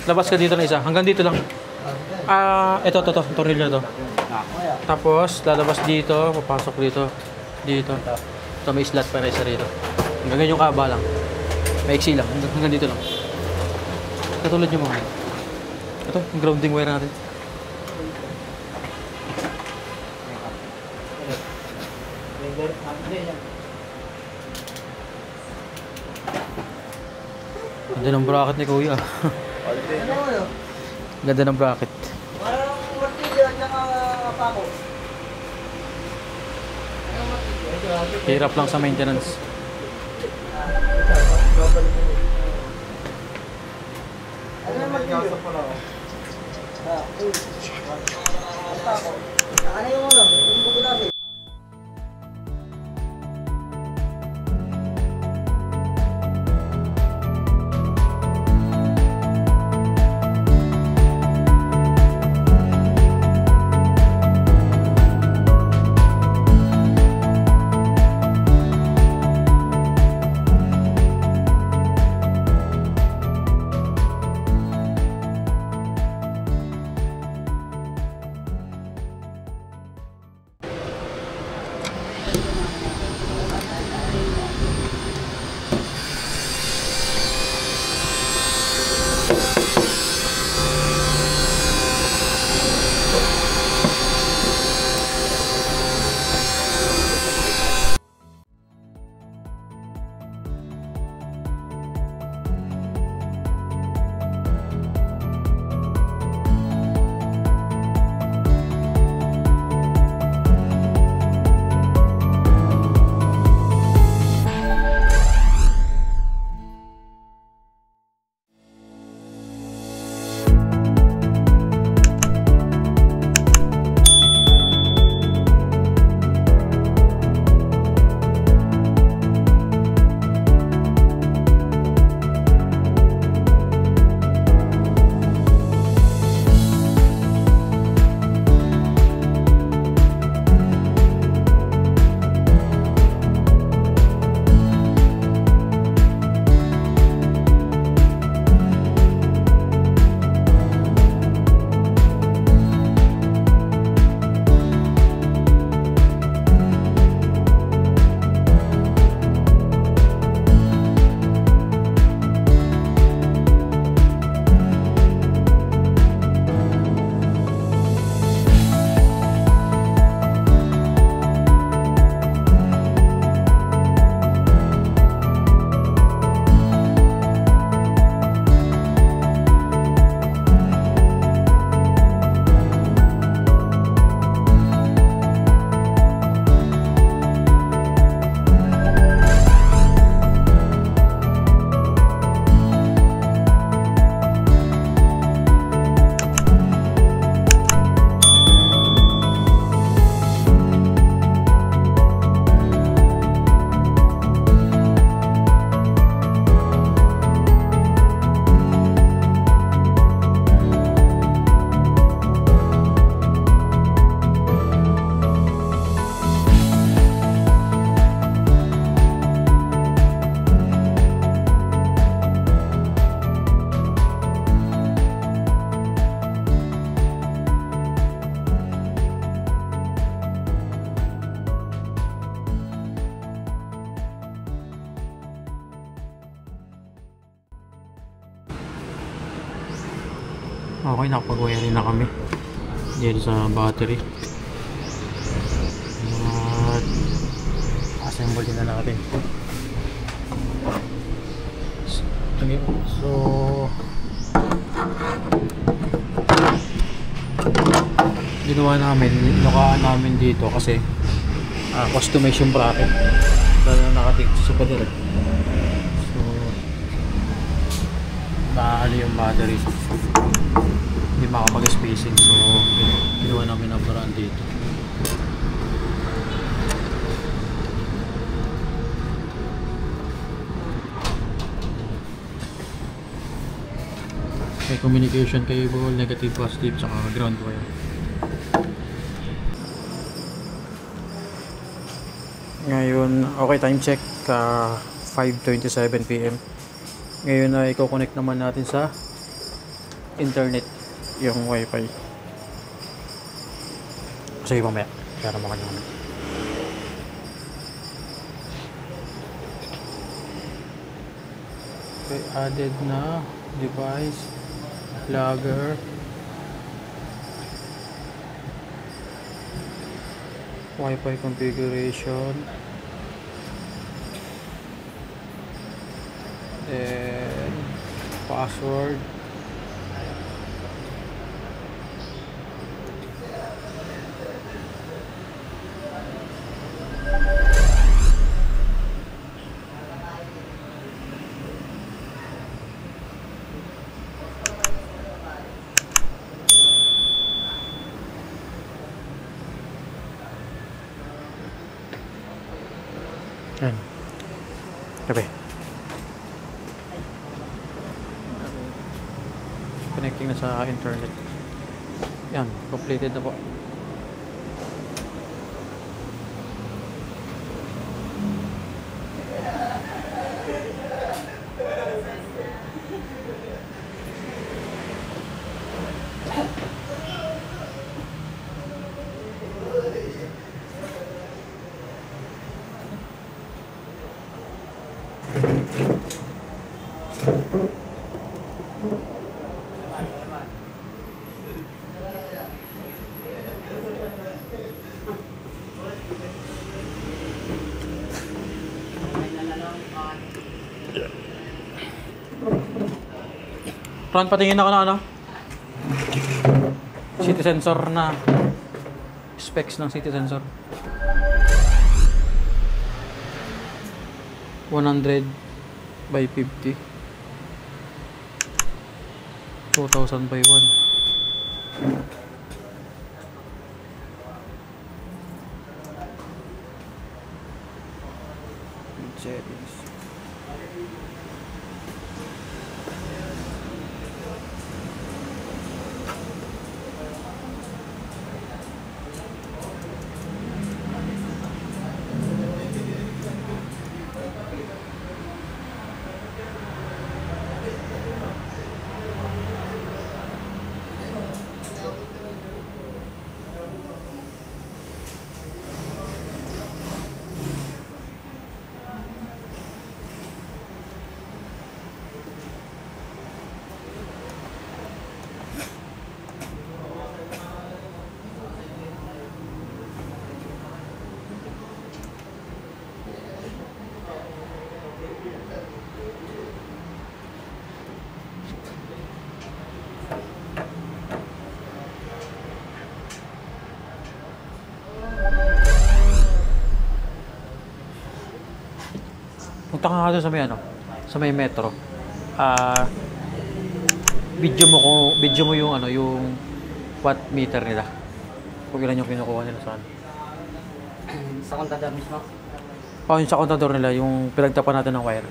Labas ka dito na isa. Hanggang dito lang. Ito, tornilyo to. Tapos, lalabas dito, papasok dito, dito. Ito, may slot pa na isa rito. Hanggang yung kaba lang. Maiksi lang, hanggang dito lang. Katulad yung mga. Ito, yung grounding wire natin. Ganda ng bracket ni Kuya. Ganda ng bracket. Parang martilyo at saka pako. Hirap lang sa maintenance. Ano yung martilyo? Pako. Ano yung ano? Yung buko natin. Okay, nakapag-wiring na kami dito sa battery at assemble din na natin. So ginawa namin, nakaan namin dito kasi customization bracket dahil nakatik sa pader. So maali yung battery, hindi makapag-spacing, so ginawa namin ang paraan dito. May communication cable, negative, positive, tsaka ground wire. Ngayon, okay, time check, 5:27 PM. Ngayon ay i-connect naman natin sa internet yung wifi. Sige, mamaya para makanya. Okay, added na device, logger, wifi configuration, then Password. Yan. Tabi. Connecting na sa internet. Yan, completed na po. Ron, patingin ako na ano? City sensor na. Specs ng city sensor. 100 by 50. 2000 by 1. Settings. Punta ka nga doon sa may ano, sa may metro. Video mo yung ano, yung watt meter nila. Kung ilan yung kinukuha nila sa ano. Sa kontador mismo. Oh, yung sa kontador nila, yung pinagtapan natin ng wire.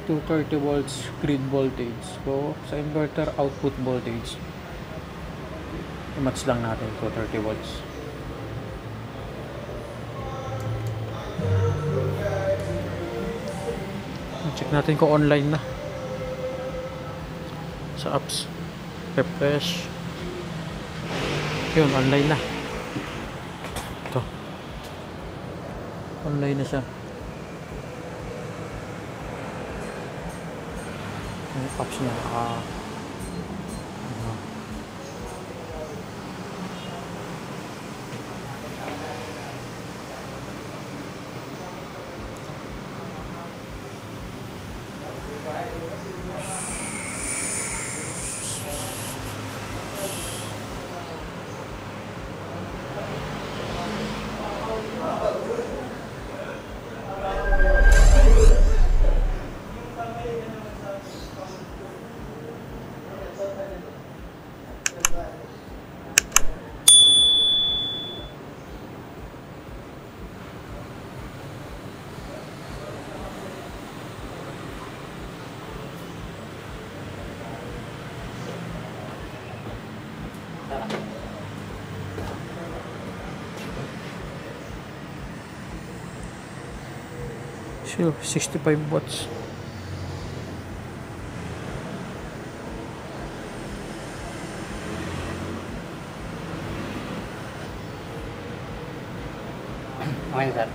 To 30 volts grid voltage. So, sa inverter output voltage, i-match lang natin to 30 volts. Check natin kung online na. Sa apps. Refresh. Yun, online na. Ito. Online na siya. Yung apps niya So, 65 watts. Okay, sir.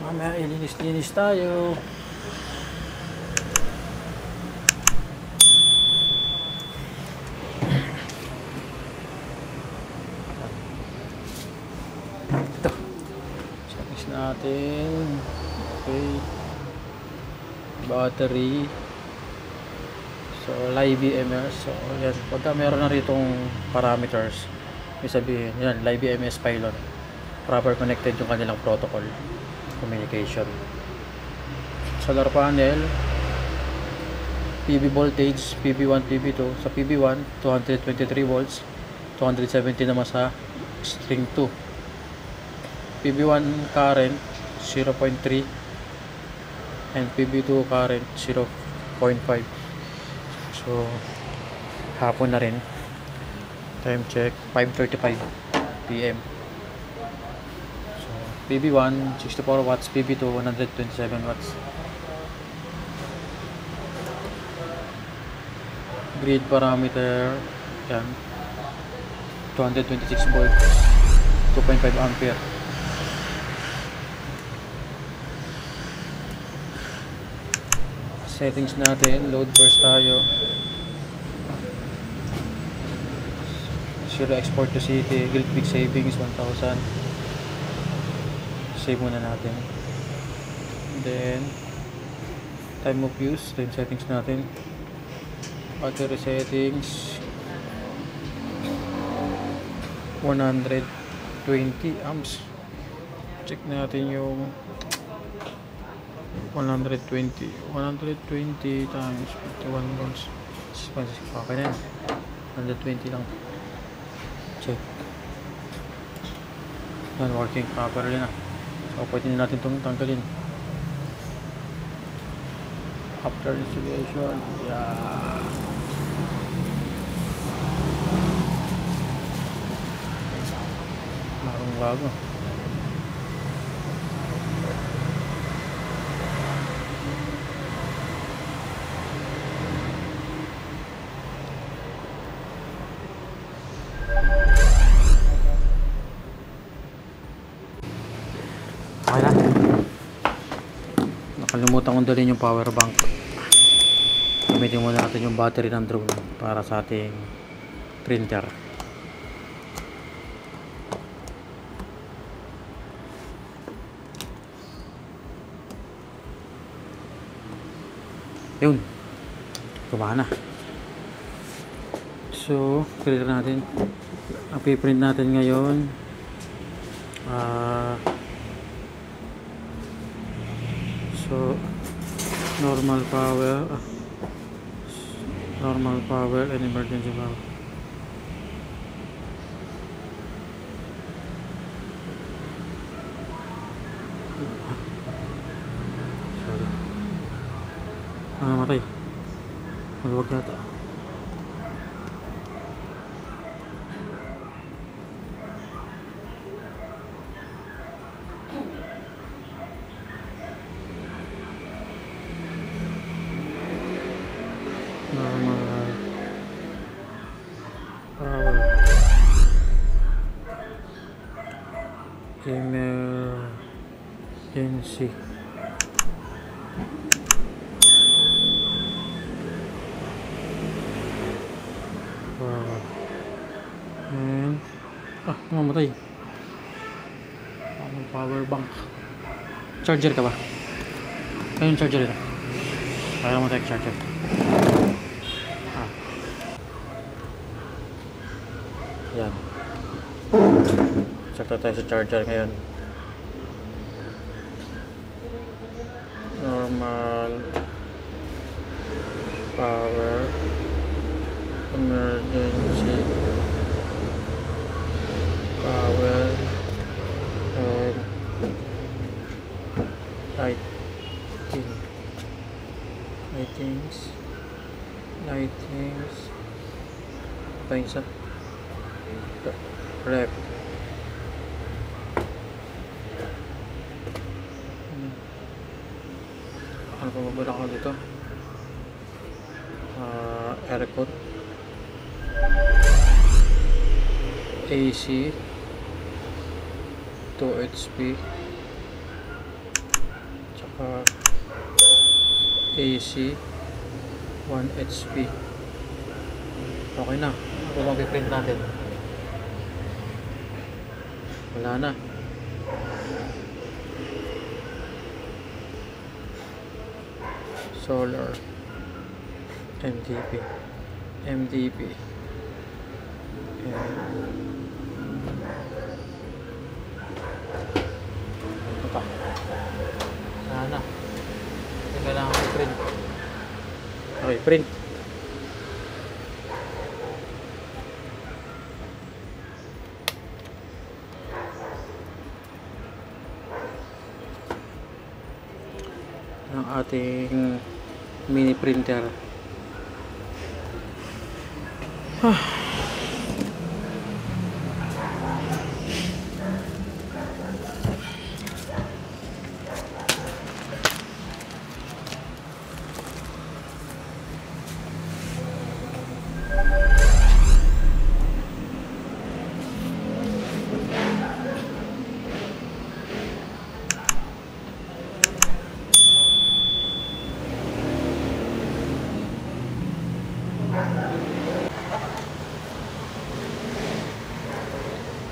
Mamaya ilinis-linis tayo. Ito. Service natin. Okay. Battery. So, live BMS. So, yan. Pagka meron na ritong parameters, may sabihin, yan, live BMS pylon. Proper connected yung kanilang protocol communication. Solar panel, PV voltage, PV1, PV2. Sa PV1, 223 volts, 270 naman sa string 2. PV1 current, 0.3, and PV2 current, 0.5. So, hapon na rin. Time check, 5:35 PM. PV1 64 watts, PV2 127 watts. Grid parameter yan 226 volts, 2.5 ampere. Settings natin, load first tayo. Zero export to city, grid peak savings 1,000. Save muna natin. Then time of use, time settings natin. Battery settings 120 amps. Check natin yung 120 times 51 volts. Okay na yan. 120 lang. Check. Yan, working properly na. So, pwede na natin itong tanggalin. After installation, yeah. Bagong bago. Okay na. Nakalimutan kong dalhin yung power bank. Gamitin muna natin yung battery ng drone para sa ating printer. Yun. Gumana. So, clear natin. Ang piprint natin ngayon so normal power and emergency power. Sorry. Namatay. Maluwag yata. Normal power, emergency power, and mamatay. Power bank. Charger ka ba? Ayun, charger ito. Kaya mo tayo charger. Yan. Ito tayo sa charger ngayon. Normal power, emergency power, and lightings. Ito yung isa. Rep. Ano pa mabala ko dito? Aircon, AC 2 HP, tsaka AC 1 HP. Okay na. Ito lang i-print natin. Wala na. Solar MDP ito pa. Sana kailangan i-print. Okay, print. Ang ating mini printer.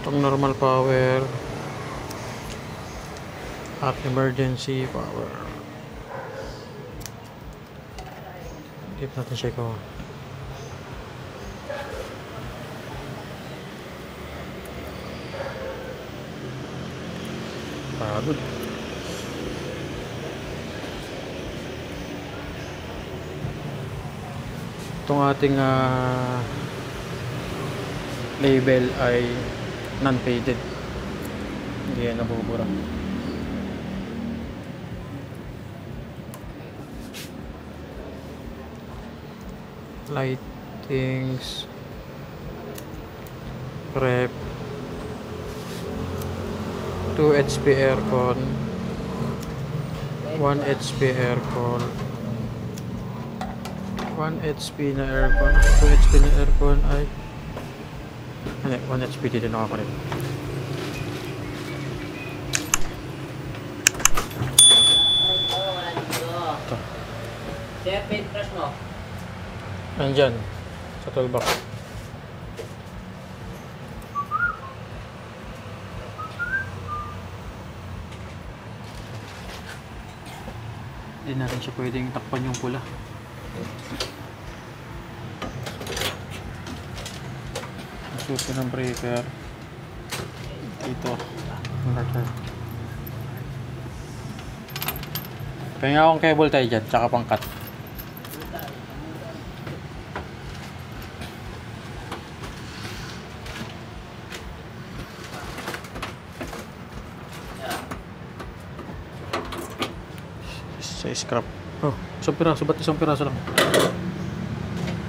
Itong normal power at emergency power. Keep natin check ko. Pagod. Itong ating label ay non-faded, hindi yan nabubura. Lightings, rep, 2 HP aircon, 1 HP aircon, 1 HP na aircon, 2 HP na aircon ay 1 HP dito nakakulit. Ito. Sir, paintbrush mo. Nandyan sa toolbox. Hindi natin siya pwedeng takpan yung pula. Susi ng breaker dito. Pahinga akong cable tayo dyan, tsaka pang cut. Sa scrap. Oh, isang piraso. Ba't isang piraso lang?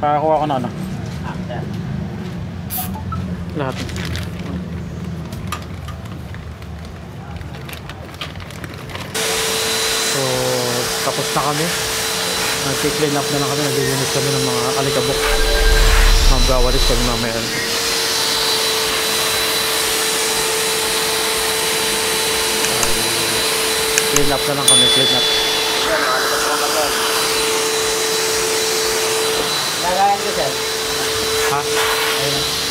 Pakakuha ko na ano. Lahat. So, tapos na kami. Nag-clean up na lang kami. Naglilinis kami ng mga alikabok. Magawalis kami mamaya. Clean up na lang kami. Clean up. Lagayan ko, sir. Ha? Ayun.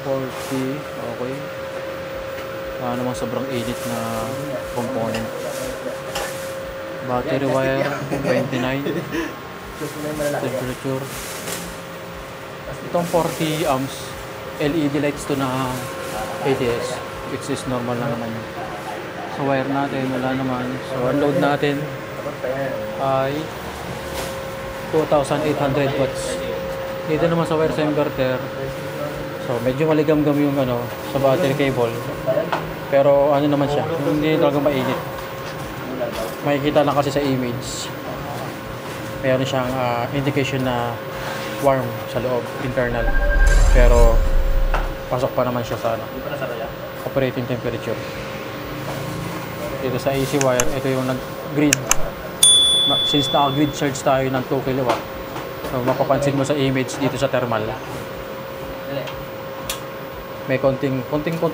Okay. Namang sobrang init na component. Battery wire 29. Temperature. Itong 40 amps LED lights to na ATS, which is normal na naman yun. So wire natin wala naman. So ang load natin ay 2,800 watts. Dito naman sa wire sa inverter, so medyo maligam-gam yung sa battery cable, pero ano naman siya, hindi talaga mainit. Makikita lang kasi sa image, mayroon siyang indication na warm sa loob, internal, pero pasok pa naman siya sa operating temperature. Dito sa AC wire, ito yung nag-grid. Since naka-grid charge tayo ng 2 kW, so mapapansin mo sa image dito sa thermal, may konting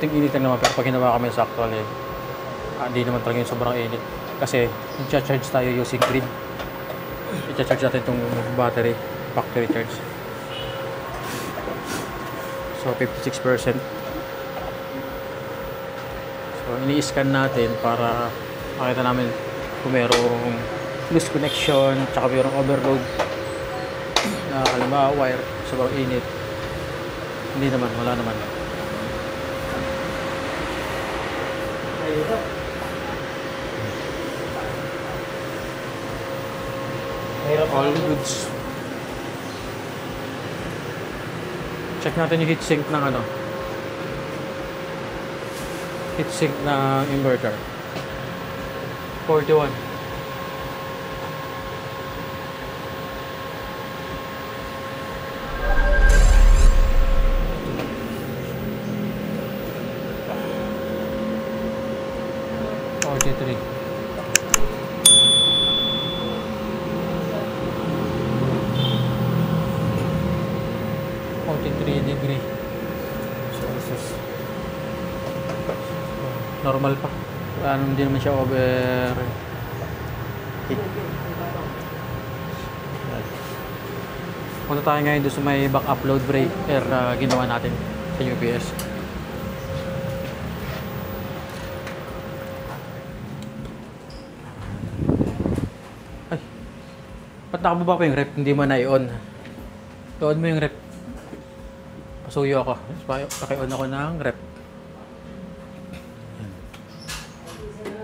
init lang naman, pero pag ginawa kami sa actual hindi naman talaga yung sobrang init kasi i-charge tayo using grid. I-charge natin itong battery factory charge, so 56%. So ini-scan natin para makita namin kung merong loose connection tsaka merong overload na halimbawa wire sobrang init. Hindi naman, wala naman. All goods. Check natin yung heatsink ng heatsink na inverter. 41. Degree Celsius. Normal pa. Hindi naman siya over heat. Punta tayo ngayon doon sa may back upload breaker na ginawa natin sa UPS. Ay, ba't nakababa pa yung rep? Hindi mo na-i-on. I-on mo yung rep. Pasuyo ako. Paki-on ako ng rep.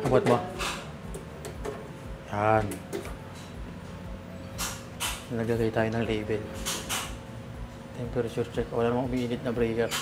Abot mo. Yan. Naglagay tayo ng label. Temperature check. Wala namang umiinit na breaker.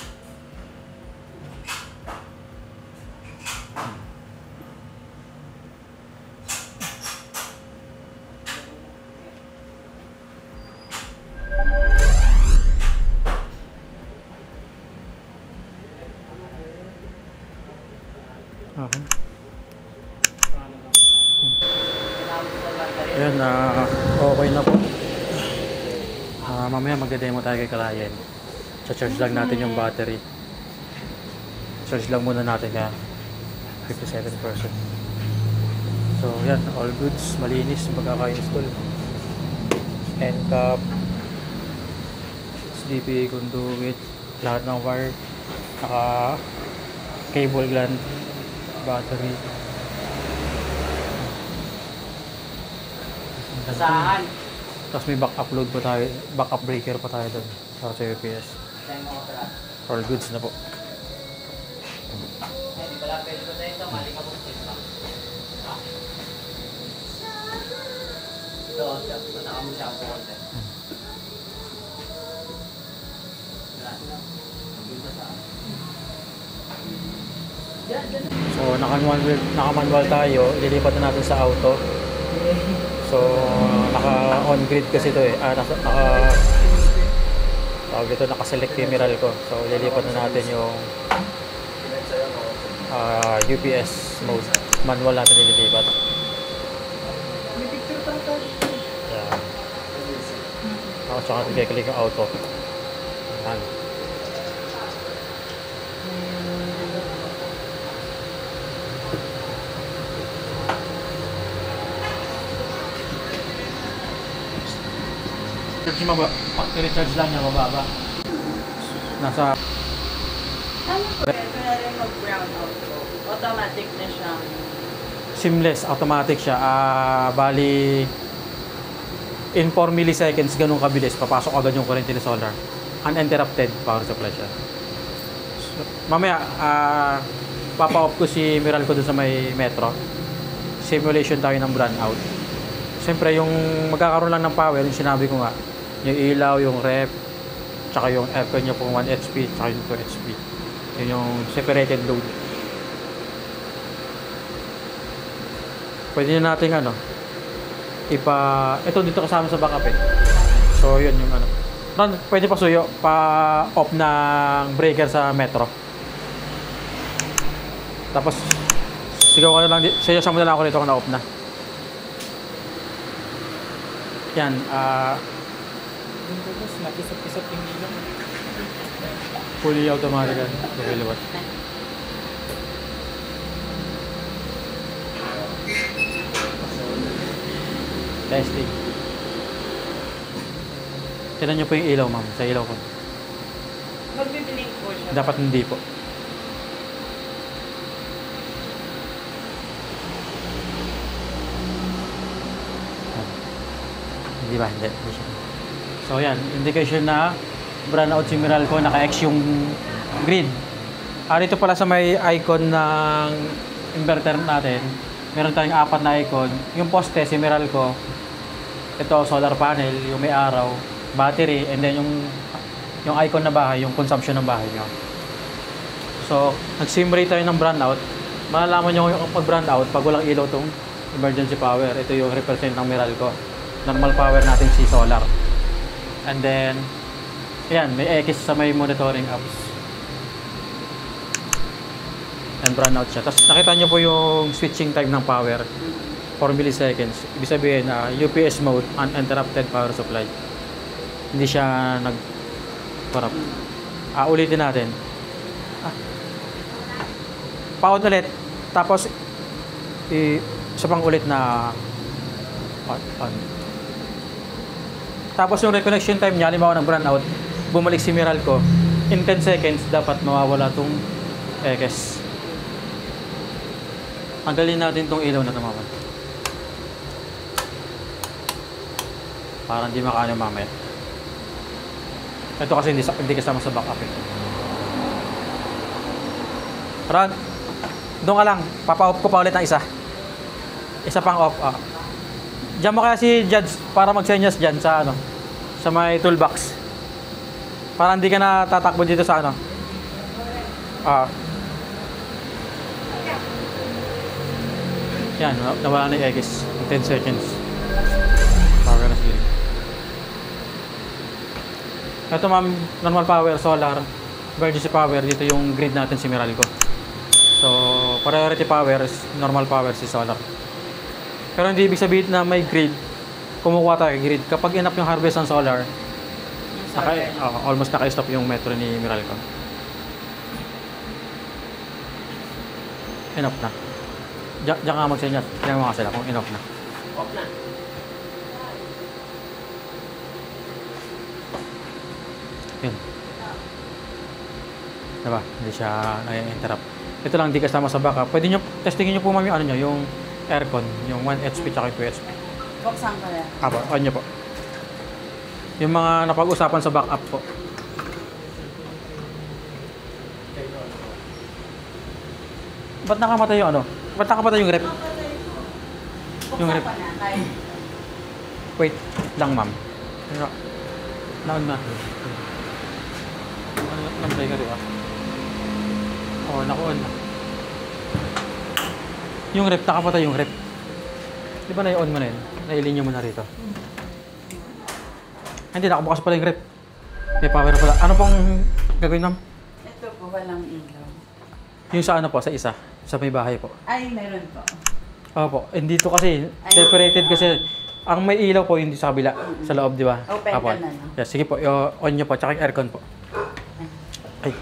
Ayan, okay na po. Mamaya magde-demo tayo kay client. Charge lang natin yung battery. Charge lang muna natin kaya 57%. So yan, all goods, malinis magkaka-install. End-cap, SDP conduit, lahat ng wire, naka cable gland, battery. Saan? Tapos may back upload pa tayo, back up breaker pa tayo doon para sa UPS. All goods na po. Hindi pala pwede ko sa ito, mali ka po sa ito, mataka mo siya po konti. So naka-manual tayo, ililipat na natin sa auto. So naka-on-grid kasi ito naka-select emerald ko. So ililipat na natin yung UPS mode. Manual natin ililipat. Yan. Ako tsaka natin yung auto. Yan. Charge factory charge lang niya, mababa. Nasa Ano po? Pwede na rin mag-brown out po. Automatic na siyang seamless, automatic siya. Bali, in 4 milliseconds, ganun kabilis. Papasok agad yung kuryente ni solar. Uninterrupted power supply siya. So, mamaya, papa-off ko si Meralco dun sa may metro. Simulation tayo ng brownout. Siyempre, yung magkakaroon lang ng power, yung sinabi ko nga, yung ilaw, yung ref, tsaka yung aircon nyo pong 1 HP, tsaka yung 2 HP. Yun yung separated load. Pwede na natin ito dito kasama sa backup eh. So yun yung pwede pa suyo pa-off ng breaker sa metro. Tapos sigaw ka na lang, sayo mo na lang ako dito kung na-off na. Yan, Nakisap-isap yung ilaw. fully automatic available. Testing. Tignan nyo po yung ilaw, ma'am. Sa ilaw ko. Magbiblink po siya. Dapat hindi po. Hindi ba? Hindi siya. So yan, indication na brownout si Meralco, naka-X yung grid. Dito pala sa may icon ng inverter natin, meron tayong 4 na icon. Yung poste, si Meralco, ito solar panel, yung may araw, battery, and then yung icon na bahay, yung consumption ng bahay nyo. So, nag-simulate tayo ng brownout. Malalaman nyo yung pag-brownout pag walang ilaw tong emergency power. Ito yung represent ng Meralco. Normal power natin si solar. And then, ayan, may X sa may monitoring apps. And brownout siya. Tapos nakita nyo po yung switching time ng power. 4 milliseconds. Ibig sabihin na UPS mode, uninterrupted power supply. Hindi siya nag-corrupt. Ulitin natin. Pa-on ulit. Tapos, isa pang ulit na on. Tapos yung reconnection time niya, halimbawa ng brownout, bumalik si Meralco, in 10 seconds, dapat mawawala itong X. Tanggalin natin itong ilaw na tumaman. Para hindi makaano mamaya. Ito kasi hindi kasama sa backup eh. Ron, doon ka lang. Papa-off ko pa ulit ng isa. Isa pang off. Diyan mo kaya si Judge para mag-senyas dyan sa sa may toolbox. Para hindi ka na tatakbo dito sa yan, nawala na yung X in 10 seconds. Power na siguro. Ito ma'am, normal power, solar, emergency power, dito yung grid natin si Meralco. So, priority power is normal power si solar. Pero hindi ibig sabihin na may grid, kumukuha tayo grid. Kapag enough yung harvest ng solar, almost naka-stop yung metro ni Meralco. Enough na. Diyan ka magsenyas. Diyan mo nga sila kung enough na. Off na. Yun. Diba? Hindi siya nai-interrupt. Ito lang, hindi kasama sa backup. Pwede nyo, testingin nyo po mami yung aircon, yung 1 HP tsaka 2 HP. Buksan ko na. On nyo po. Yung mga napag-usapan sa backup po. Ba't nakamatay yung Ba't nakamatay yung rep? Yung rep. Wait lang ma'am. Naon na. Namatay ka rin naku-on na. Yung rep, nakapatay yung rep. Di ba na-on mo na yun? Nailin nyo mo na rito. Hindi, nakabukas pala yung rep. May power pala. Ano pong gagawin ma'am? Ito po, walang ilaw. Yung sa sa isa? Sa may bahay po? Ay, meron po. Opo. Dito kasi, separated kasi. Ang may ilaw po, hindi sa kabila. Sa loob, di ba? Open ka na, no? Yeah, sige po, on nyo po. Tsaka yung aircon po. Ay.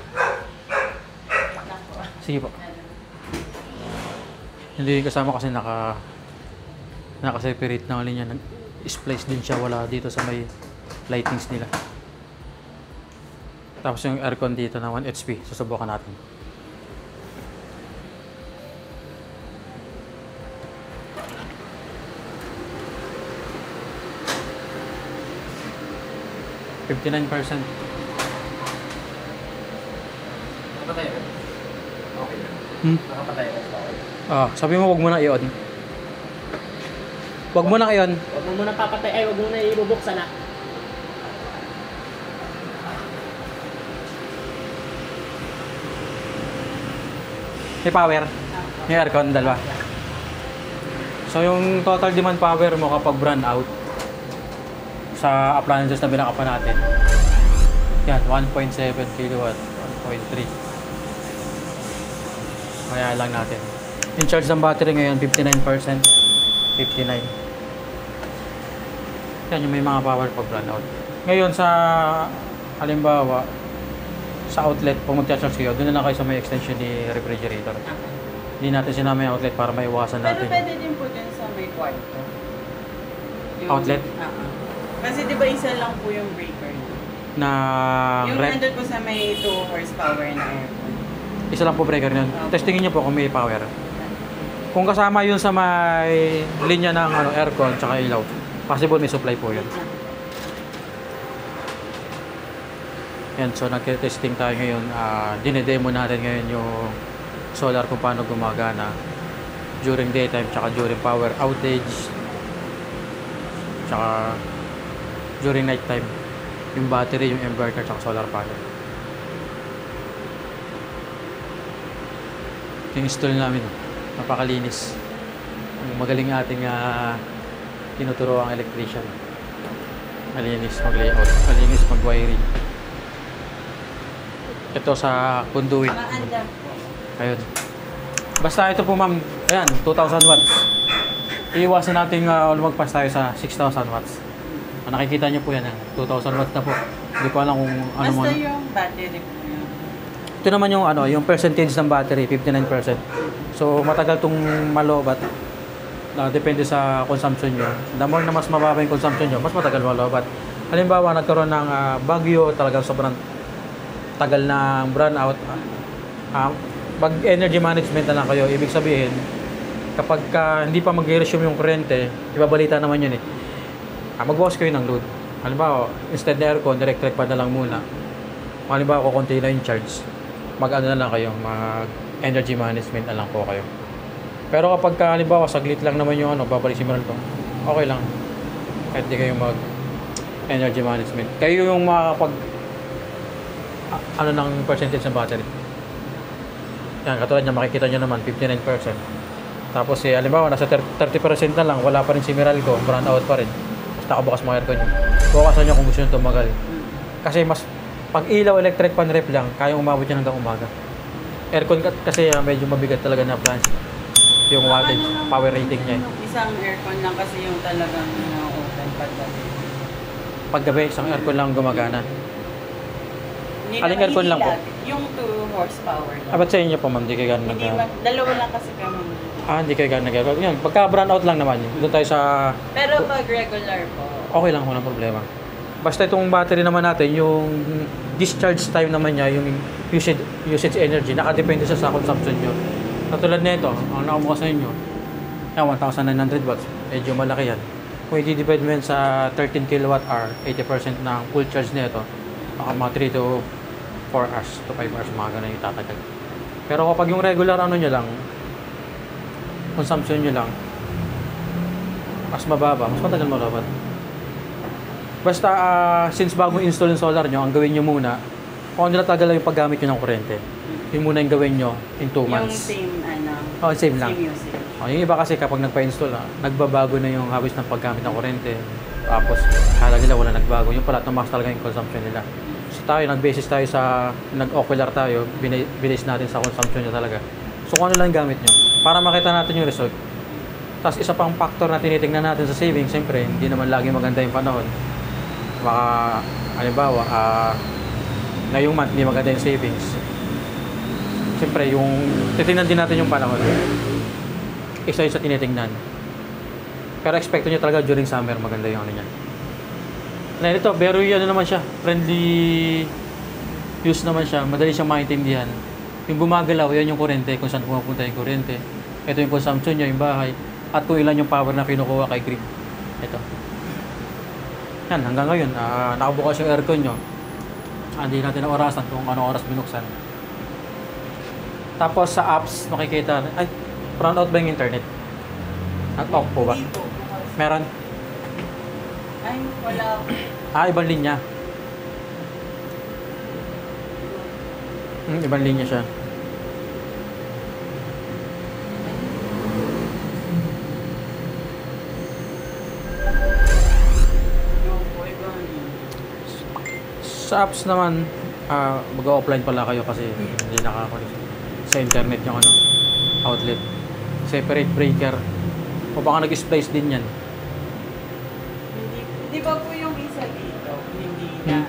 Sige po. Hindi kasama kasi naka-separate na linya. Nag-splice din siya, wala dito sa may lightings nila. Tapos yung aircon dito na 1 HP, susubukan natin. 59%. Nakapatay rin. Okay na. Nakapatay rin. Sabi mo, wag mo na i-on. Wag mo na i-on. Huwag mo muna papatay. Ay, huwag mo na ibubuksan na. May power. May aircon, dalawa. So, yung total demand power mo kapag brand out sa appliances na binakapan natin, yan, 1.7 kilowatt, 1.3. Kaya lang natin. In charge ng battery ngayon, 59%. 59. Yan yung may mga power pag brand out. Ngayon sa, halimbawa, sa outlet, kung mag-charge kayo, doon na lang kayo sa may extension ni refrigerator. Hindi natin sinama yung outlet para maiwasan Pero natin. pwede din po dyan sa may kwarto. Outlet? Kasi di ba isa lang po yung breaker niya? Na Yung rep, nandun po sa may 2 horsepower na aircon. isa lang po breaker yun. Testingin nyo po kung may power. Kung kasama yun sa may linya ng aircon tsaka ilaw, possible may supply po yun. Yan, so nagte-testing tayo ngayon. Dinedemo natin ngayon yung solar kung paano gumagana during daytime tsaka during power outage tsaka during night time, yung battery, yung inverter tsaka solar panel. Yung install namin, napakalinis. Magaling ating tinuturo ang electrician. Malinis mag-layout, malinis mag-wiring. Ito sa conduit. Mga andam po. Ayun. Basta ito po ma'am, ayan, 2,000 watts. Iiwasan natin lumagpas tayo sa 6,000 watts. Nakikita nyo po yan, 2,000 watts na po. Hindi ko alam kung ano mo. Basta yung battery po yun. Ito naman yung percentage ng battery, 59%. So matagal tong malobat. Depende sa consumption nyo. The more na mas mababa yung consumption nyo, mas matagal malobat. Halimbawa, nagkaroon ng bagyo, talagang sobrang tagal na brand out. Pag energy management na lang kayo, ibig sabihin, kapag hindi pa mag-resume yung kuryente, ibabalita naman yun eh. Mag-bawas kayo ng load. Halimbawa, instead na aircon, electric pa na lang muna. Halimbawa, kukunti na yung charge, mag-ano na lang kayo, mag-energy management na lang po kayo. Pero kapag halimbawa, saglit lang naman yung babalik si Meron to, okay lang. Kahit di kayo mag-energy management. Kayo yung makakapag ng percentage ng battery. Yan, katulad niya, makikita nyo naman, 59%. Tapos, halimbawa, nasa 30% na lang, wala pa rin si Meralco, brand out pa rin. Tapos nakabukas mga aircon nyo. Bukasan nyo kung gusto nyo tumagal. Kasi mas, pag ilaw, electric pan rep lang, kayang umabot nyo hanggang umaga. Aircon kasi medyo mabigat talaga na plans. Yung wattage, power rating niya. Isang aircon lang kasi yung talagang open paggabi. Paggabi, isang aircon lang gumagana. Hindi Aling naman aircon lang po? Yung 2 horsepower lang. Ba't sa inyo po ma'am, di kayo gano'n Hindi dalawa lang kasi kami. hindi kayo gano'n nag-aircon. Yan, pagka brand out lang naman yun. Doon tayo sa... Pero pag regular po. Okay lang, walang problema. Basta itong battery naman natin, yung discharge time naman niya, yung usage energy, nakadepende sa consumption nyo. Katulad nito, ang nakabukas sa inyo, 1,900 watts. Medyo malaki yan. Kung i-divide mo yan sa 13 kWh, 80% ng full charge nito, baka mga 3 to 4 hours to 5 hours, mga ganun yung tatagal. Pero kapag yung regular nyo lang, consumption nyo lang, mas mababa, mas matagal malabat. Basta, since bago install yung solar nyo, ang gawin nyo muna, kung ano natagal yung paggamit nyo ng kuryente, yun muna yung gawin nyo in 2 months. Yung same, Same lang. Same usage. Yung iba kasi kapag nagpa-install, nagbabago na yung habits ng paggamit ng kuryente. Tapos, kala nila wala nagbago. Yung pala, tumakas talaga yung consumption nila. So tayo, nag-basis tayo sa, nag-ocular tayo, binis natin sa consumption niya talaga. So kung ano lang gamit nyo, para makita natin yung result. Tapos isa pang factor na tinitingnan natin sa savings, siyempre, hindi naman lagi maganda yung panahon. Baka, halimbawa, ngayong month, hindi maganda yung savings. Siyempre, yung titingnan din natin yung panahon. Isa yun sa tinitingnan. Pero expect nyo talaga during summer, maganda yung ano niya. Na ito, pero yun naman siya, friendly use naman siya, madali siyang maintindihan. Yung gumagalaw, yan yung kuryente, kung saan pumapunta yung kuryente. Ito yung consumption nyo, yung bahay, at kung ilan yung power na kinukuha kay grid. Ito. Yan, hanggang ngayon, nakabukas yung aircon nyo. Hindi natin na orasan kung anong oras binuksan. Tapos sa apps, makikita, ay, brown out ba yung internet? Nag-off po ba? Hindi po. Meron? Ay, wala po. Ibang linya. Ibang linya siya. Yung po, ibang Sa apps naman, mag-offline pala kayo kasi hindi nakakonect sa internet yung ano, outlet. Separate breaker. O baka nag-splice din yan. Hindi, di ba po yung isa dito? Hindi na.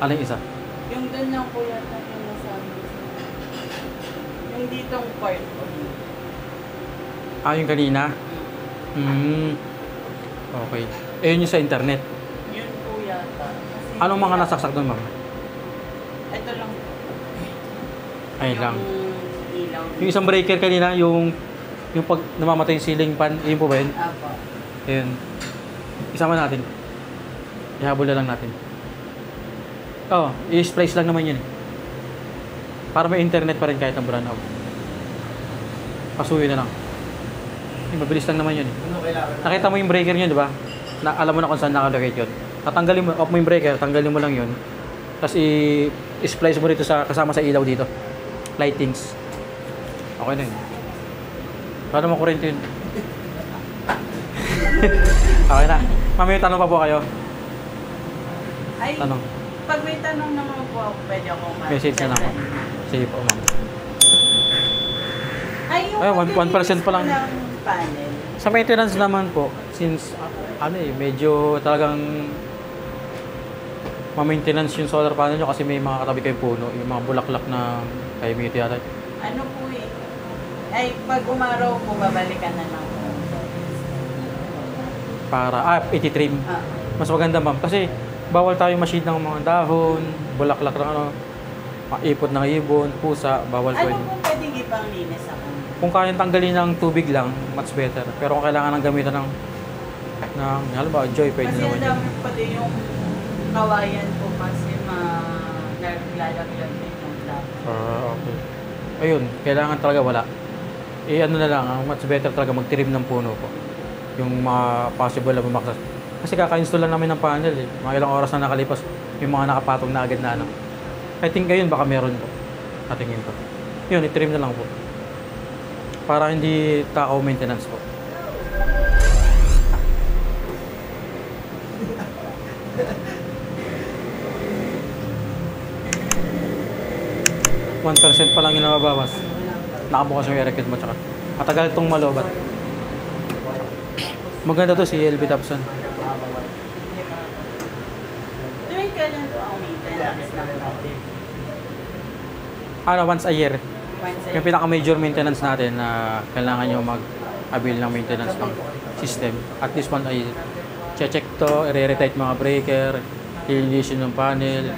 Alin isa? Yung doon lang po yata yung nasabi. Yung ditong part po. Yung kanina? Okay. Yun yung sa internet. Yun po yata. Kasi Anong mga nasaksak doon, ma'am? Ito lang po. Ayun lang. Yung ilaw. Yung isang breaker kanina, yung pag namamatay yung ceiling fan, yun po ba yun? Apo. Ayun. Isama natin. Ihabol na lang natin. I-splice lang naman yun eh. Para may internet pa rin kahit ang brown out. Pasuyo na lang. Mabilis lang naman yun eh. Nakita mo yung breaker nyo, di ba? Alam mo na kung saan nakalocate yun. Tatanggalin mo, off mo yung breaker, tanggalin mo lang yun. Tapos i-splice mo rito kasama sa ilaw dito. Lightings. Okay na yun. Paano mo kurente yun? Okay na. Ma'am, may tanong pa po kayo? Ay, Tanong. pag may tanong naman po ako, pwede ako Message na lang po. Sige po, ma'am. Ay, yung Ay, 1% pa lang. ng panel. Sa maintenance naman po, since medyo talagang ma-maintenance yung solar panel nyo kasi may mga katabi kayong puno, yung mga bulaklak na kaimiti yata. Ano po eh. Ay, pag umaraw po, babalikan na lang po. Para, ititrim. Mas maganda ma'am, kasi bawal tayong machine ng mga dahon, bulaklak ng ano, ipot ng ibon, pusa, bawal po Ano yun. po pwedeng ipang linis ako? Kung kayang tanggalin ng tubig lang, much better. Pero kung kailangan ng gamitan ng halimbawa, joy, pwede Kasi naman ang yun. dami pati yung kawayan po kasi naglalaglag din yung lab. Okay. Ayun, kailangan talaga wala. Ano na lang, much better talaga magtirim ng puno po. Yung mga possible na bumaktas. Kasi kaka-install lang namin ng panel eh. Mga ilang oras na nakalipas, yung mga nakapatong na agad na ano. I think ngayon baka meron po. Natingin ko. Yun, itrim na lang po. Para hindi takaw maintenance po. %1 pa lang yung nababawas. Nakabukas yung air kit mo tsaka. Matagal itong malobat. Maganda to si LB Thompson. Tuwing kailan po ang maintenance ng lab? Once a year. Once a Yung pinaka-major maintenance natin na kailangan nyo mag-avail ng maintenance ng system. At least one ay check to, i-re-retight mga breaker, lilinisin yung panel,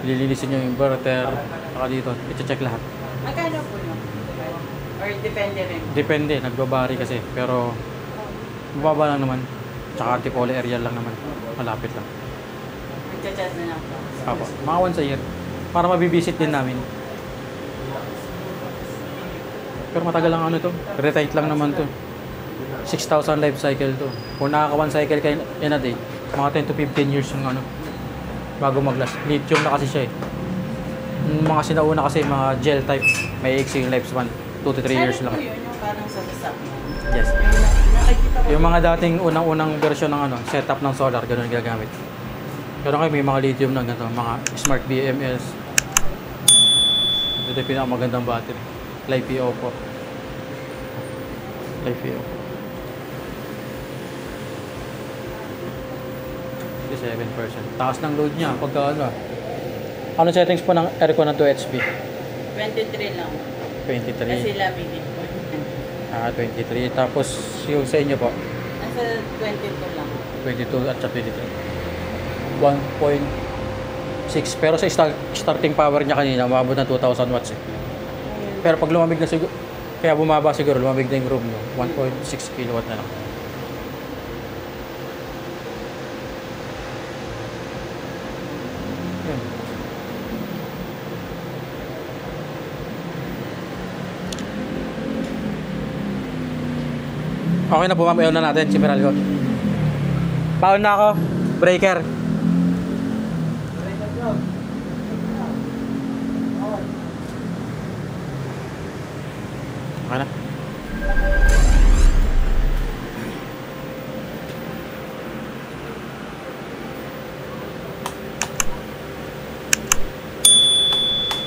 lilinisin yung inverter, saka dito, i-check lahat. Magkano po yun? Or depende rin? Depende, nagbabari kasi. Pero, mababa lang naman. Tsaka antipole area lang naman. Malapit lang. Magchat-chat na lang po. Apo, mga once a year. Para mabibisit din namin. Pero matagal lang ano to. Retight lang naman to. 6,000 life cycle to. Kung nakaka 1 cycle kayo in a day, mga 10 to 15 years yung ano. Bago mag-last. Lithium na kasi siya eh. Yung mga sinauna kasi mga gel type. May exing lifespan. 2 to 3 years Ano lang. po yun? Yung parang sa sasakyan? Yes. Nakikita ko. Yung mga dating unang-unang version ng ano, setup ng solar, ganun gagamit. Pero ngayon may mga lithium na ganito, mga smart BMS. Ito yung pinakamagandang battery. LiPo po. LiPo. 57%. Taas ng load niya pagka ano. Ano settings po ng aircon ng 2 HP? 23 lang. 23. Kasi lamigin po. 23. Tapos yung sa inyo po? Nasa 22 lang. 22 at 23. 1.6. Pero sa starting power niya kanina, umabot na 2,000 watts eh. Pero pag lumamig na siguro, kaya bumaba siguro, lumamig na yung room nyo, 1.6 kilowatt na lang. Okay na po ma'am, na natin si Meralco. Paon na ako. Breaker. Okay na.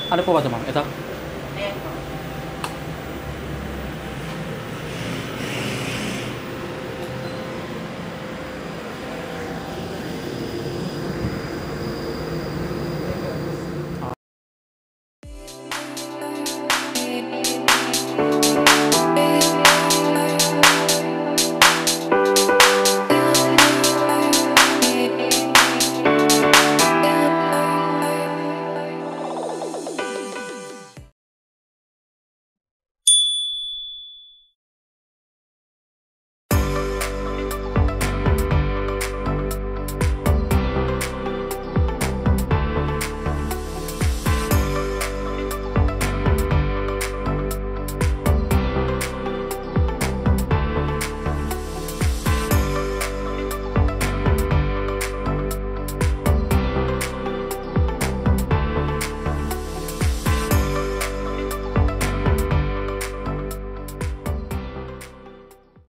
Ano po ba ito ma'am? Ito?